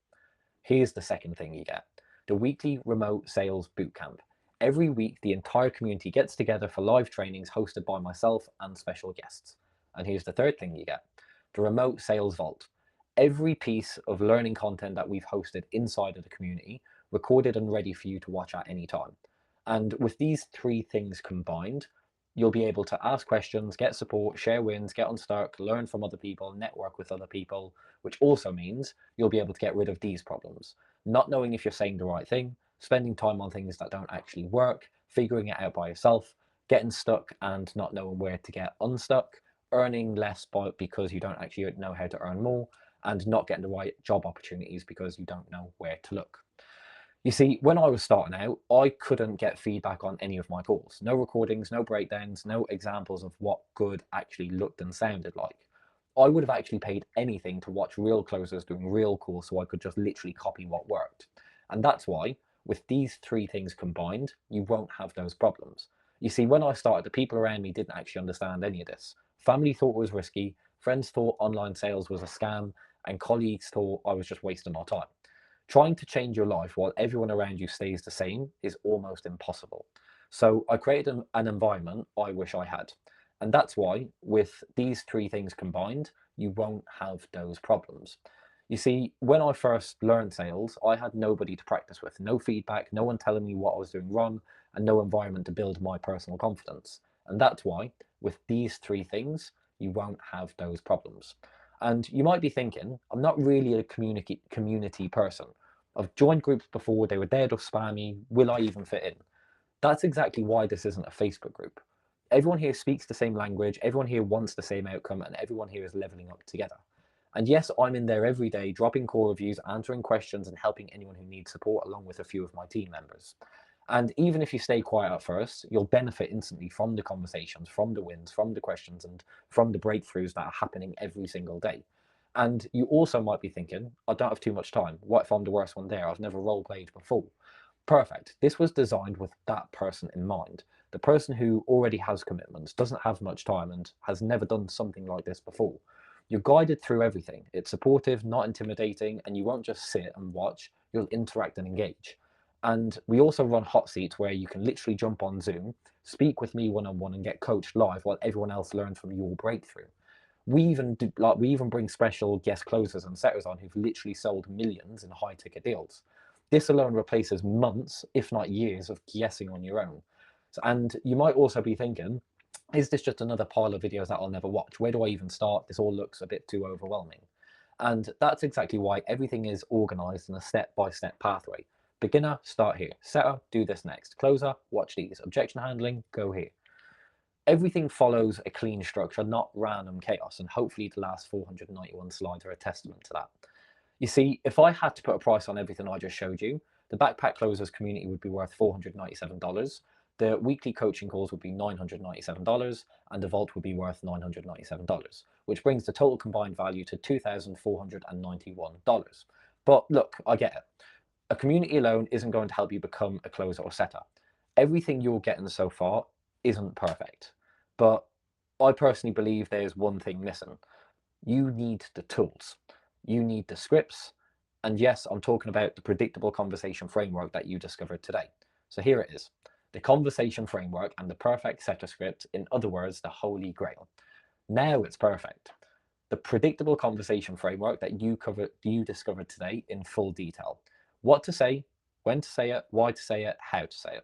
Here's the second thing you get. The weekly remote sales bootcamp. Every week, the entire community gets together for live trainings hosted by myself and special guests. And here's the third thing you get. The remote sales vault. Every piece of learning content that we've hosted inside of the community, recorded and ready for you to watch at any time. And with these 3 things combined, you'll be able to ask questions, get support, share wins, get unstuck, learn from other people, network with other people, which also means you'll be able to get rid of these problems. Not knowing if you're saying the right thing, spending time on things that don't actually work, figuring it out by yourself, getting stuck and not knowing where to get unstuck, earning less because you don't actually know how to earn more, and not getting the right job opportunities because you don't know where to look. You see, when I was starting out, I couldn't get feedback on any of my calls. No recordings, no breakdowns, no examples of what good actually looked and sounded like. I would have actually paid anything to watch real closers doing real calls so I could just literally copy what worked. And that's why, with these three things combined, you won't have those problems. You see, when I started, the people around me didn't actually understand any of this. Family thought it was risky, friends thought online sales was a scam, and colleagues thought I was just wasting my time. Trying to change your life while everyone around you stays the same is almost impossible. So I created an environment I wish I had. And that's why, with these three things combined, you won't have those problems. You see, when I first learned sales, I had nobody to practice with, no feedback, no one telling me what I was doing wrong, and no environment to build my personal confidence. And that's why, with these three things, you won't have those problems. And you might be thinking, I'm not really a community person. I've joined groups before, they were dead or spammy. Will I even fit in? That's exactly why this isn't a Facebook group. Everyone here speaks the same language, everyone here wants the same outcome, and everyone here is leveling up together. And yes, I'm in there every day, dropping core reviews, answering questions, and helping anyone who needs support, along with a few of my team members. And even if you stay quiet at first, you'll benefit instantly from the conversations, from the wins, from the questions, and from the breakthroughs that are happening every single day. And you also might be thinking, I don't have too much time. What if I'm the worst one there? I've never role played before. Perfect. This was designed with that person in mind. The person who already has commitments, doesn't have much time, and has never done something like this before. You're guided through everything. It's supportive, not intimidating, and you won't just sit and watch, you'll interact and engage. And we also run hot seats where you can literally jump on Zoom, speak with me one-on-one, and get coached live while everyone else learns from your breakthrough. We even bring special guest closers and setters on who've literally sold millions in high ticket deals. This alone replaces months, if not years, of guessing on your own. And you might also be thinking, is this just another pile of videos that I'll never watch? Where do I even start? This all looks a bit too overwhelming. And that's exactly why everything is organized in a step-by-step pathway. Beginner, start here. Setter, do this next. Closer, watch these. Objection handling, go here. Everything follows a clean structure, not random chaos, and hopefully the last 491 slides are a testament to that. You see, if I had to put a price on everything I just showed you, the Backpack Closers community would be worth $497, the weekly coaching calls would be $997, and the Vault would be worth $997, which brings the total combined value to $2,491. But look, I get it. A community alone isn't going to help you become a closer or setter. Everything you're getting so far isn't perfect, but I personally believe there's one thing missing. You need the tools, you need the scripts, and yes, I'm talking about the predictable conversation framework that you discovered today. So here it is, the conversation framework and the perfect setter script, in other words, the holy grail. Now it's perfect. The predictable conversation framework that you discovered today in full detail. What to say, when to say it, why to say it, how to say it.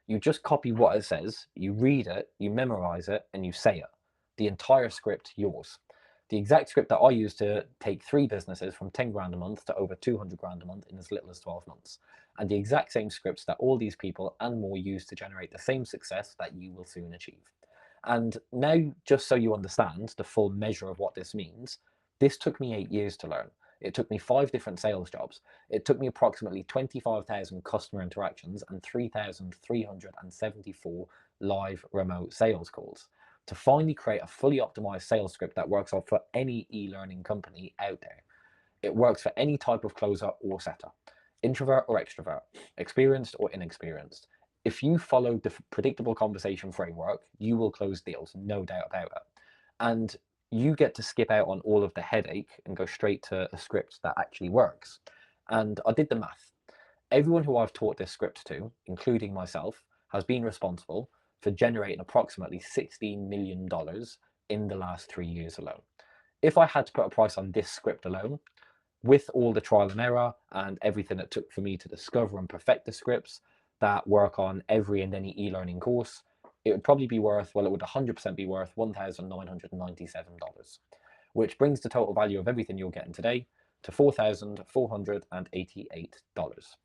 You just copy what it says, you read it, you memorize it, and you say it. The entire script yours. The exact script that I used to take 3 businesses from 10 grand a month to over 200 grand a month in as little as 12 months. And the exact same scripts that all these people and more use to generate the same success that you will soon achieve. And now, just so you understand the full measure of what this means, this took me 8 years to learn. It took me 5 different sales jobs. It took me approximately 25,000 customer interactions and 3,374 live remote sales calls to finally create a fully optimized sales script that works for any e-learning company out there. It works for any type of closer or setter, introvert or extrovert, experienced or inexperienced. If you follow the predictable conversation framework, you will close deals, no doubt about it. And you get to skip out on all of the headache and go straight to a script that actually works. And I did the math. Everyone who I've taught this script to, including myself, has been responsible for generating approximately $16 million in the last 3 years alone. If I had to put a price on this script alone, with all the trial and error and everything it took for me to discover and perfect the scripts that work on every and any e-learning course, it would probably be worth, well, it would 100% be worth $1,997, which brings the total value of everything you're getting today to $4,488.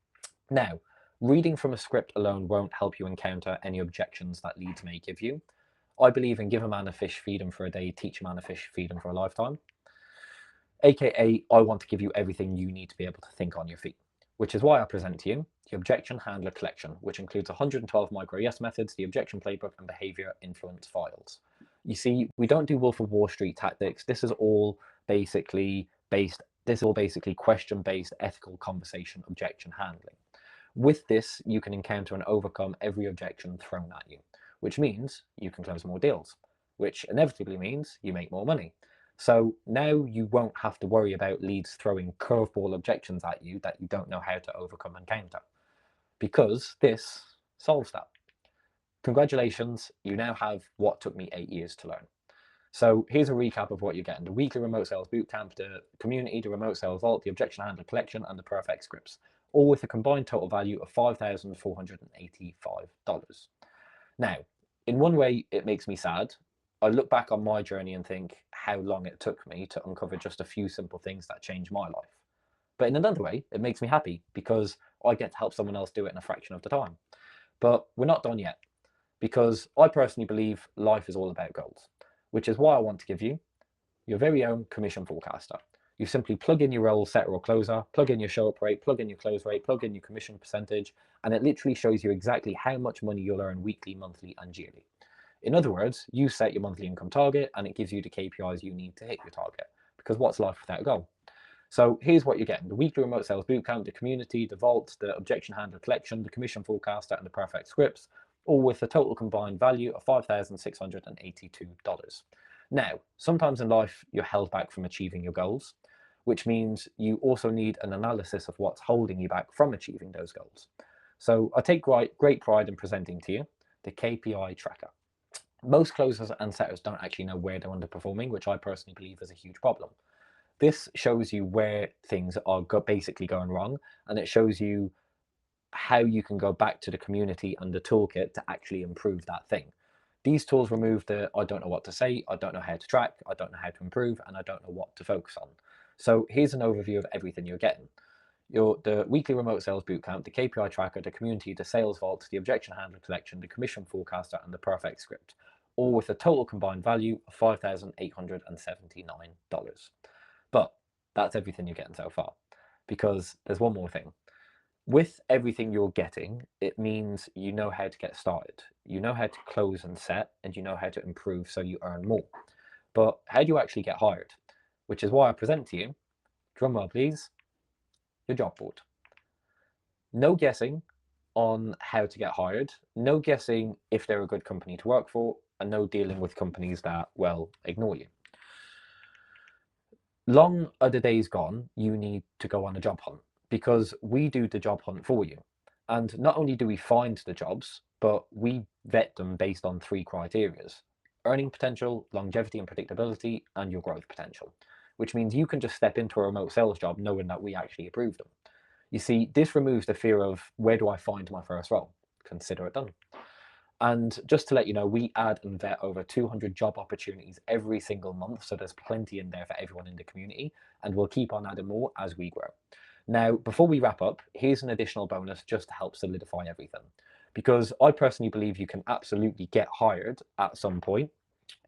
Now, reading from a script alone won't help you encounter any objections that leads may give you. I believe in give a man a fish, feed him for a day, teach a man a fish, feed him for a lifetime. AKA, I want to give you everything you need to be able to think on your feet. which is why I present to you the Objection Handler Collection, which includes 112 micro yes methods, the objection playbook, and behavior influence files. You see, we don't do Wolf of Wall Street tactics. This is all basically question-based ethical conversation objection handling. With this, you can encounter and overcome every objection thrown at you, which means you can close more deals, which inevitably means you make more money. So now you won't have to worry about leads throwing curveball objections at you that you don't know how to overcome and counter, because this solves that. Congratulations, you now have what took me 8 years to learn. So here's a recap of what you're getting: the weekly remote sales bootcamp, the community, the remote sales vault, the objection handler collection, and the perfect scripts, all with a combined total value of $5,485. Now, in one way, it makes me sad. I look back on my journey and think how long it took me to uncover just a few simple things that changed my life. But in another way, it makes me happy because I get to help someone else do it in a fraction of the time. But we're not done yet, because I personally believe life is all about goals, which is why I want to give you your very own commission forecaster. You simply plug in your role setter or closer, plug in your show up rate, plug in your close rate, plug in your commission percentage, and it literally shows you exactly how much money you'll earn weekly, monthly, and yearly. In other words, you set your monthly income target and it gives you the KPIs you need to hit your target, because what's life without a goal? So here's what you're getting: the weekly remote sales bootcamp, the community, the vault, the objection handler collection, the commission forecaster, and the perfect scripts, all with a total combined value of $5,682. Now, sometimes in life, you're held back from achieving your goals, which means you also need an analysis of what's holding you back from achieving those goals. So I take great pride in presenting to you the KPI tracker. Most closers and setters don't actually know where they're underperforming, which I personally believe is a huge problem. This shows you where things are basically going wrong, and it shows you how you can go back to the community and the toolkit to actually improve that thing. These tools remove the I don't know what to say, I don't know how to track, I don't know how to improve, and I don't know what to focus on. So here's an overview of everything you're getting. The weekly remote sales bootcamp, the KPI tracker, the community, the sales vault, the objection handler collection, the commission forecaster, and the perfect script, all with a total combined value of $5,879. But that's everything you're getting so far, because there's one more thing. With everything you're getting, it means you know how to get started, you know how to close and set, and you know how to improve so you earn more. But how do you actually get hired? Which is why I present to you, drumroll please, your job board. No guessing on how to get hired, no guessing if they're a good company to work for, and no dealing with companies that, well, ignore you. Long are the days gone, you need to go on a job hunt, because we do the job hunt for you. And not only do we find the jobs, but we vet them based on 3 criteria: earning potential, longevity and predictability, and your growth potential, which means you can just step into a remote sales job knowing that we actually approve them. You see, this removes the fear of where do I find my first role? Consider it done. And just to let you know, we add and vet over 200 job opportunities every single month. So there's plenty in there for everyone in the community, and we'll keep on adding more as we grow. Now, before we wrap up, here's an additional bonus just to help solidify everything. Because I personally believe you can absolutely get hired at some point,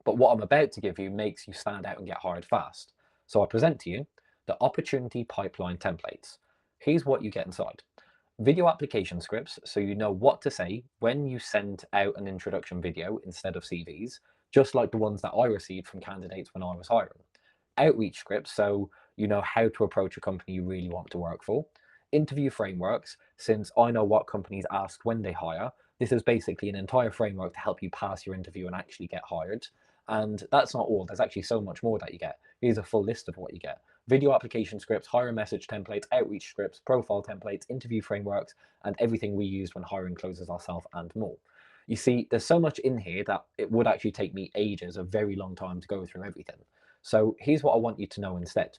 but what I'm about to give you makes you stand out and get hired fast. So I present to you the opportunity pipeline templates. Here's what you get inside: video application scripts, so you know what to say when you send out an introduction video instead of CVs, just like the ones that I received from candidates when I was hiring. Outreach scripts, so you know how to approach a company you really want to work for. Interview frameworks, since I know what companies ask when they hire. This is basically an entire framework to help you pass your interview and actually get hired. And that's not all, there's actually so much more that you get. Here's a full list of what you get: video application scripts, hiring message templates, outreach scripts, profile templates, interview frameworks, and everything we use when hiring closers ourselves, and more. You see, there's so much in here that it would actually take me ages, a very long time, to go through everything. So here's what I want you to know instead.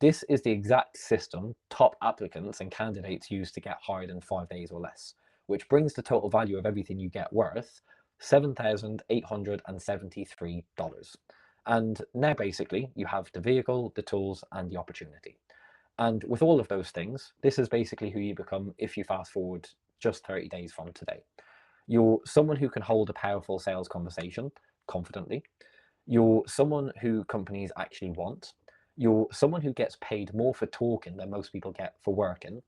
This is the exact system top applicants and candidates use to get hired in 5 days or less, which brings the total value of everything you get worth $7,873. And now basically you have the vehicle, the tools, and the opportunity. And with all of those things, this is basically who you become if you fast forward just 30 days from today. You're someone who can hold a powerful sales conversation confidently. You're someone who companies actually want. You're someone who gets paid more for talking than most people get for working.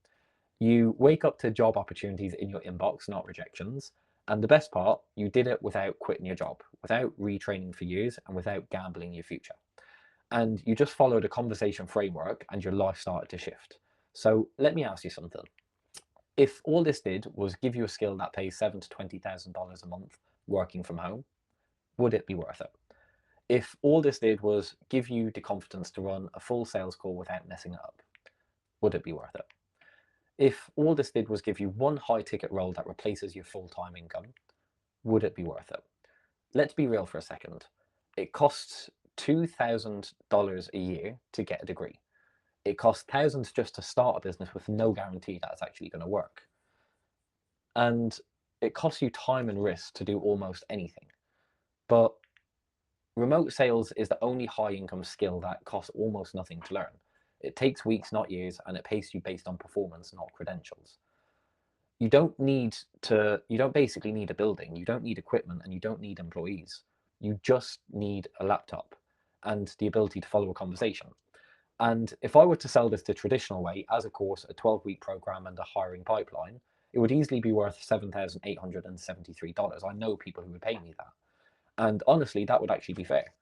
You wake up to job opportunities in your inbox, not rejections. And the best part, you did it without quitting your job, without retraining for years, and without gambling your future. And you just followed a conversation framework and your life started to shift. So let me ask you something. If all this did was give you a skill that pays $7,000 to $20,000 a month working from home, would it be worth it? If all this did was give you the confidence to run a full sales call without messing it up, would it be worth it? If all this did was give you one high ticket role that replaces your full-time income, would it be worth it? Let's be real for a second. It costs $2,000 a year to get a degree. It costs thousands just to start a business with no guarantee that it's actually going to work. And it costs you time and risk to do almost anything. But remote sales is the only high income skill that costs almost nothing to learn. It takes weeks, not years, and it pays you based on performance, not credentials. You don't basically need a building, you don't need equipment, and you don't need employees. You just need a laptop and the ability to follow a conversation. And if I were to sell this the traditional way, as a course, a 12-week program and a hiring pipeline, it would easily be worth $7,873. I know people who would pay me that. And honestly, that would actually be fair.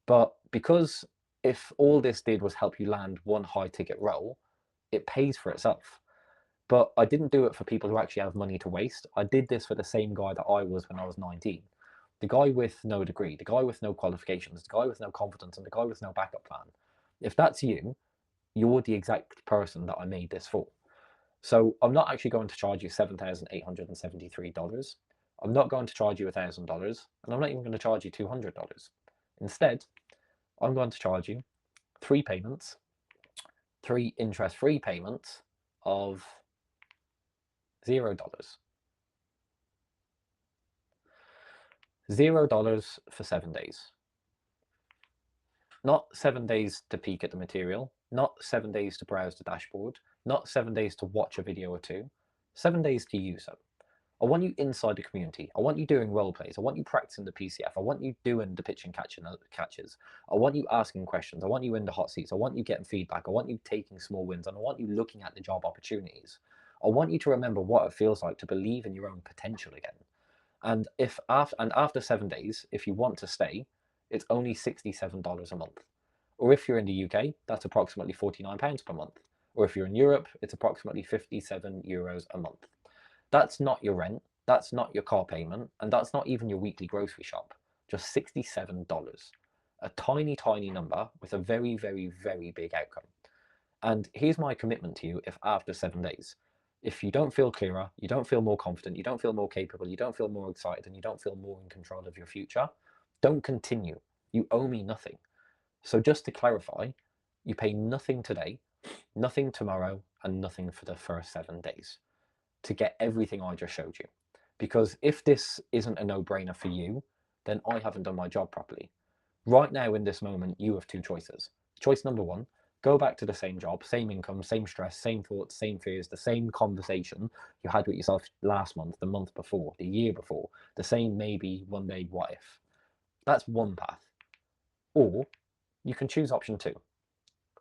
But because if all this did was help you land one high ticket role, it pays for itself. But I didn't do it for people who actually have money to waste. I did this for the same guy that I was when I was 19. The guy with no degree, the guy with no qualifications, the guy with no confidence, and the guy with no backup plan. If that's you, you're the exact person that I made this for. So I'm not actually going to charge you $7,873. I'm not going to charge you $1,000, and I'm not even going to charge you $200. Instead, I'm going to charge you three payments, three interest-free payments of $0. $0 for 7 days. Not 7 days to peek at the material, not 7 days to browse the dashboard, not 7 days to watch a video or two, 7 days to use it. I want you inside the community. I want you doing role plays. I want you practicing the PCF. I want you doing the pitch and catches. I want you asking questions. I want you in the hot seats. I want you getting feedback. I want you taking small wins, and I want you looking at the job opportunities. I want you to remember what it feels like to believe in your own potential again. And after 7 days, if you want to stay, it's only $67 a month. Or if you're in the UK, that's approximately £49 per month. Or if you're in Europe, it's approximately €57 a month. That's not your rent, that's not your car payment, and that's not even your weekly grocery shop. Just $67. A tiny, tiny number with a very, very, very big outcome. And here's my commitment to you if after 7 days, if you don't feel clearer, you don't feel more confident, you don't feel more capable, you don't feel more excited, and you don't feel more in control of your future, don't continue. You owe me nothing. So just to clarify, you pay nothing today, nothing tomorrow, and nothing for the first 7 days to get everything I just showed you. Because if this isn't a no-brainer for you, then I haven't done my job properly. Right now, in this moment, you have two choices. Choice number one, go back to the same job, same income, same stress, same thoughts, same fears, the same conversation you had with yourself last month, the month before, the year before, the same maybe, one day, what if. That's one path. Or you can choose option two.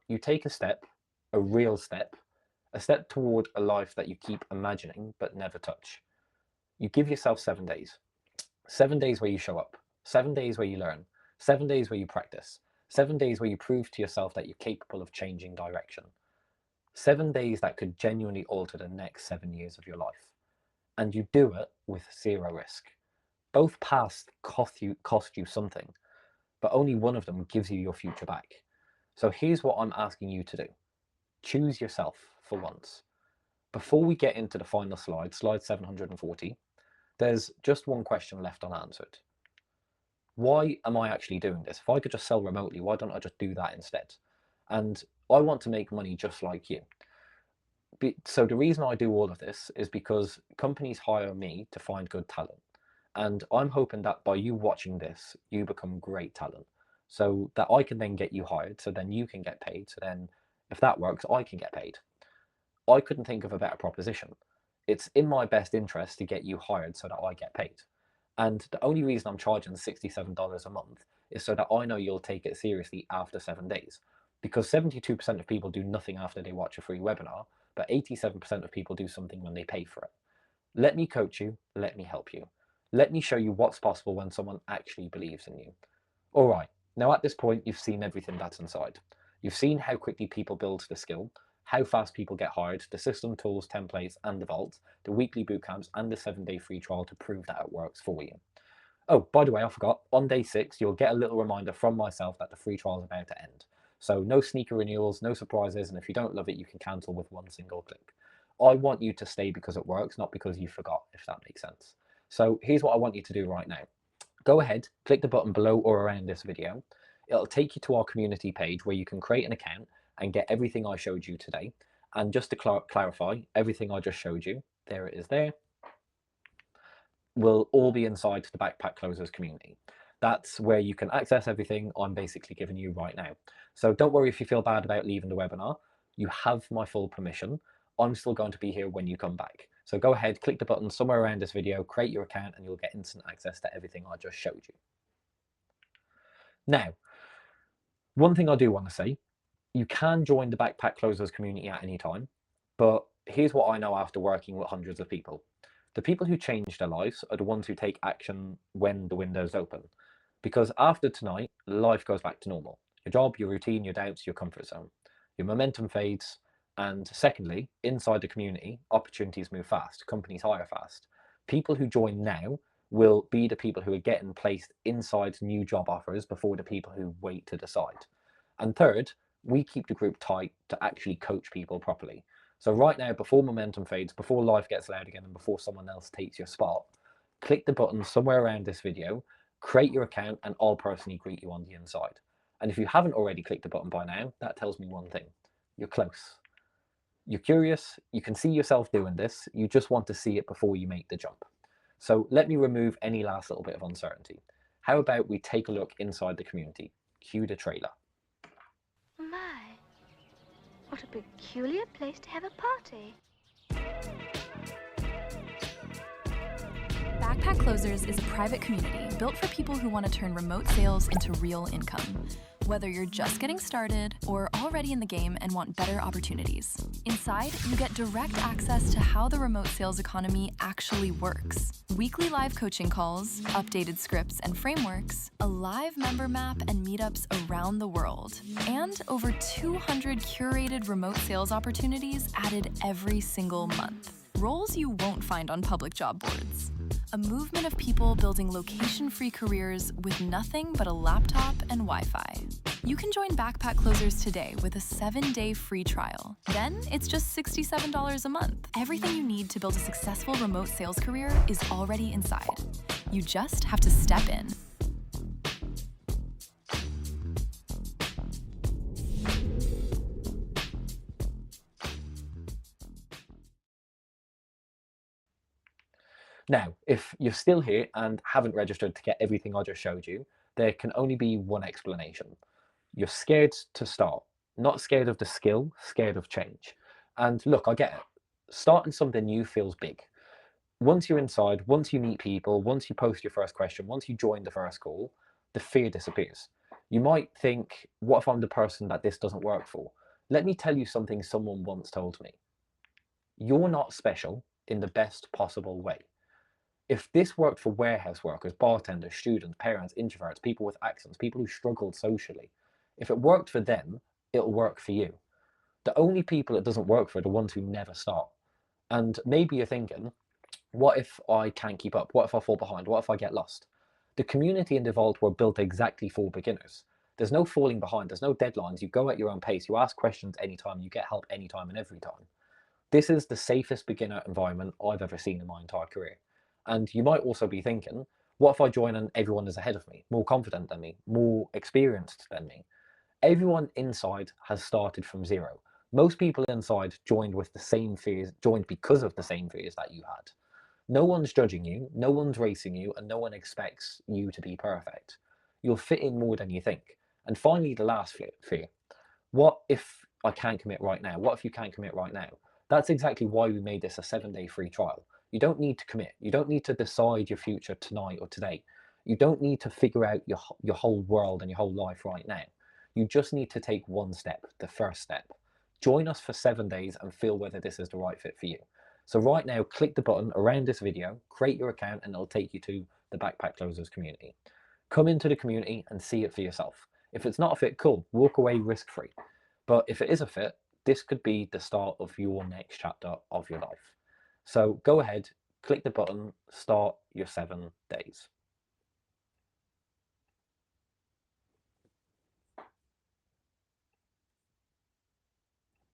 You take a step, a real step, a step toward a life that you keep imagining but never touch. You give yourself 7 days. 7 days where you show up. 7 days where you learn. 7 days where you practice. 7 days where you prove to yourself that you're capable of changing direction. 7 days that could genuinely alter the next 7 years of your life. And you do it with zero risk. Both paths cost you something, but only one of them gives you your future back. So here's what I'm asking you to do. Choose yourself for once. Before we get into the final slide, slide 740, there's just one question left unanswered. Why am I actually doing this? If I could just sell remotely, why don't I just do that instead? And I want to make money just like you. So the reason I do all of this is because companies hire me to find good talent. And I'm hoping that by you watching this, you become great talent. So that I can then get you hired, so then you can get paid. So then if that works, I can get paid. I couldn't think of a better proposition. It's in my best interest to get you hired so that I get paid. And the only reason I'm charging $67 a month is so that I know you'll take it seriously after 7 days. because 72% of people do nothing after they watch a free webinar, but 87% of people do something when they pay for it. Let me coach you, let me help you. Let me show you what's possible when someone actually believes in you. All right, now at this point, you've seen everything that's inside. You've seen how quickly people build the skill, how fast people get hired, the system, tools, templates, and the vault, the weekly bootcamps, and the 7-day free trial to prove that it works for you. Oh, by the way, I forgot, on day 6, you'll get a little reminder from myself that the free trial is about to end. So no sneaker renewals, no surprises, and if you don't love it, you can cancel with one single click. I want you to stay because it works, not because you forgot, if that makes sense. So here's what I want you to do right now. Go ahead, click the button below or around this video. It'll take you to our community page where you can create an account and get everything I showed you today. And just to clarify, everything I just showed you, there it is there, will all be inside the Backpack Closers community. That's where you can access everything I'm basically giving you right now. So don't worry if you feel bad about leaving the webinar. You have my full permission. I'm still going to be here when you come back. So go ahead, click the button somewhere around this video, create your account, and you'll get instant access to everything I just showed you. Now, one thing I do want to say, you can join the Backpack Closers community at any time, but here's what I know after working with hundreds of people. The people who change their lives are the ones who take action when the window's open. Because after tonight, life goes back to normal. Your job, your routine, your doubts, your comfort zone. Your momentum fades. And secondly, inside the community, opportunities move fast, companies hire fast. People who join now will be the people who are getting placed inside new job offers before the people who wait to decide. And third, we keep the group tight to actually coach people properly. So right now, before momentum fades, before life gets loud again, and before someone else takes your spot, click the button somewhere around this video, create your account, and I'll personally greet you on the inside. And if you haven't already clicked the button by now, that tells me one thing: you're close. You're curious, you can see yourself doing this, you just want to see it before you make the jump. So let me remove any last little bit of uncertainty. How about we take a look inside the community? Cue the trailer. My, what a peculiar place to have a party. Backpack Closers is a private community built for people who want to turn remote sales into real income. Whether you're just getting started or already in the game and want better opportunities. Inside, you get direct access to how the remote sales economy actually works. Weekly live coaching calls, updated scripts and frameworks, a live member map and meetups around the world, and over 200 curated remote sales opportunities added every single month. Roles you won't find on public job boards. A movement of people building location-free careers with nothing but a laptop and Wi-Fi. You can join Backpack Closers today with a 7-day free trial. Then it's just $67 a month. Everything you need to build a successful remote sales career is already inside. You just have to step in. Now, if you're still here and haven't registered to get everything I just showed you, there can only be one explanation. You're scared to start, not scared of the skill, scared of change. And look, I get it. Starting something new feels big. Once you're inside, once you meet people, once you post your first question, once you join the first call, the fear disappears. You might think, what if I'm the person that this doesn't work for? Let me tell you something someone once told me. You're not special in the best possible way. If this worked for warehouse workers, bartenders, students, parents, introverts, people with accents, people who struggled socially, if it worked for them, it'll work for you. The only people it doesn't work for are the ones who never start. And maybe you're thinking, what if I can't keep up? What if I fall behind? What if I get lost? The community and the vault were built exactly for beginners. There's no falling behind. There's no deadlines. You go at your own pace. You ask questions anytime. You get help anytime and every time. This is the safest beginner environment I've ever seen in my entire career. And you might also be thinking, what if I join and everyone is ahead of me, more confident than me, more experienced than me? Everyone inside has started from zero. Most people inside joined with the same fears, joined because of the same fears that you had. No one's judging you, no one's racing you, and no one expects you to be perfect. You'll fit in more than you think. And finally, the last fear. What if I can't commit right now? What if you can't commit right now? That's exactly why we made this a 7-day free trial. You don't need to commit. You don't need to decide your future tonight or today. You don't need to figure out your whole world and your whole life right now. You just need to take one step, the first step. Join us for 7 days and feel whether this is the right fit for you. So right now, click the button around this video, create your account, and it'll take you to the Backpack Closers community. Come into the community and see it for yourself. If it's not a fit, cool, walk away risk-free. But if it is a fit, this could be the start of your next chapter of your life. So go ahead, click the button, start your 7 days.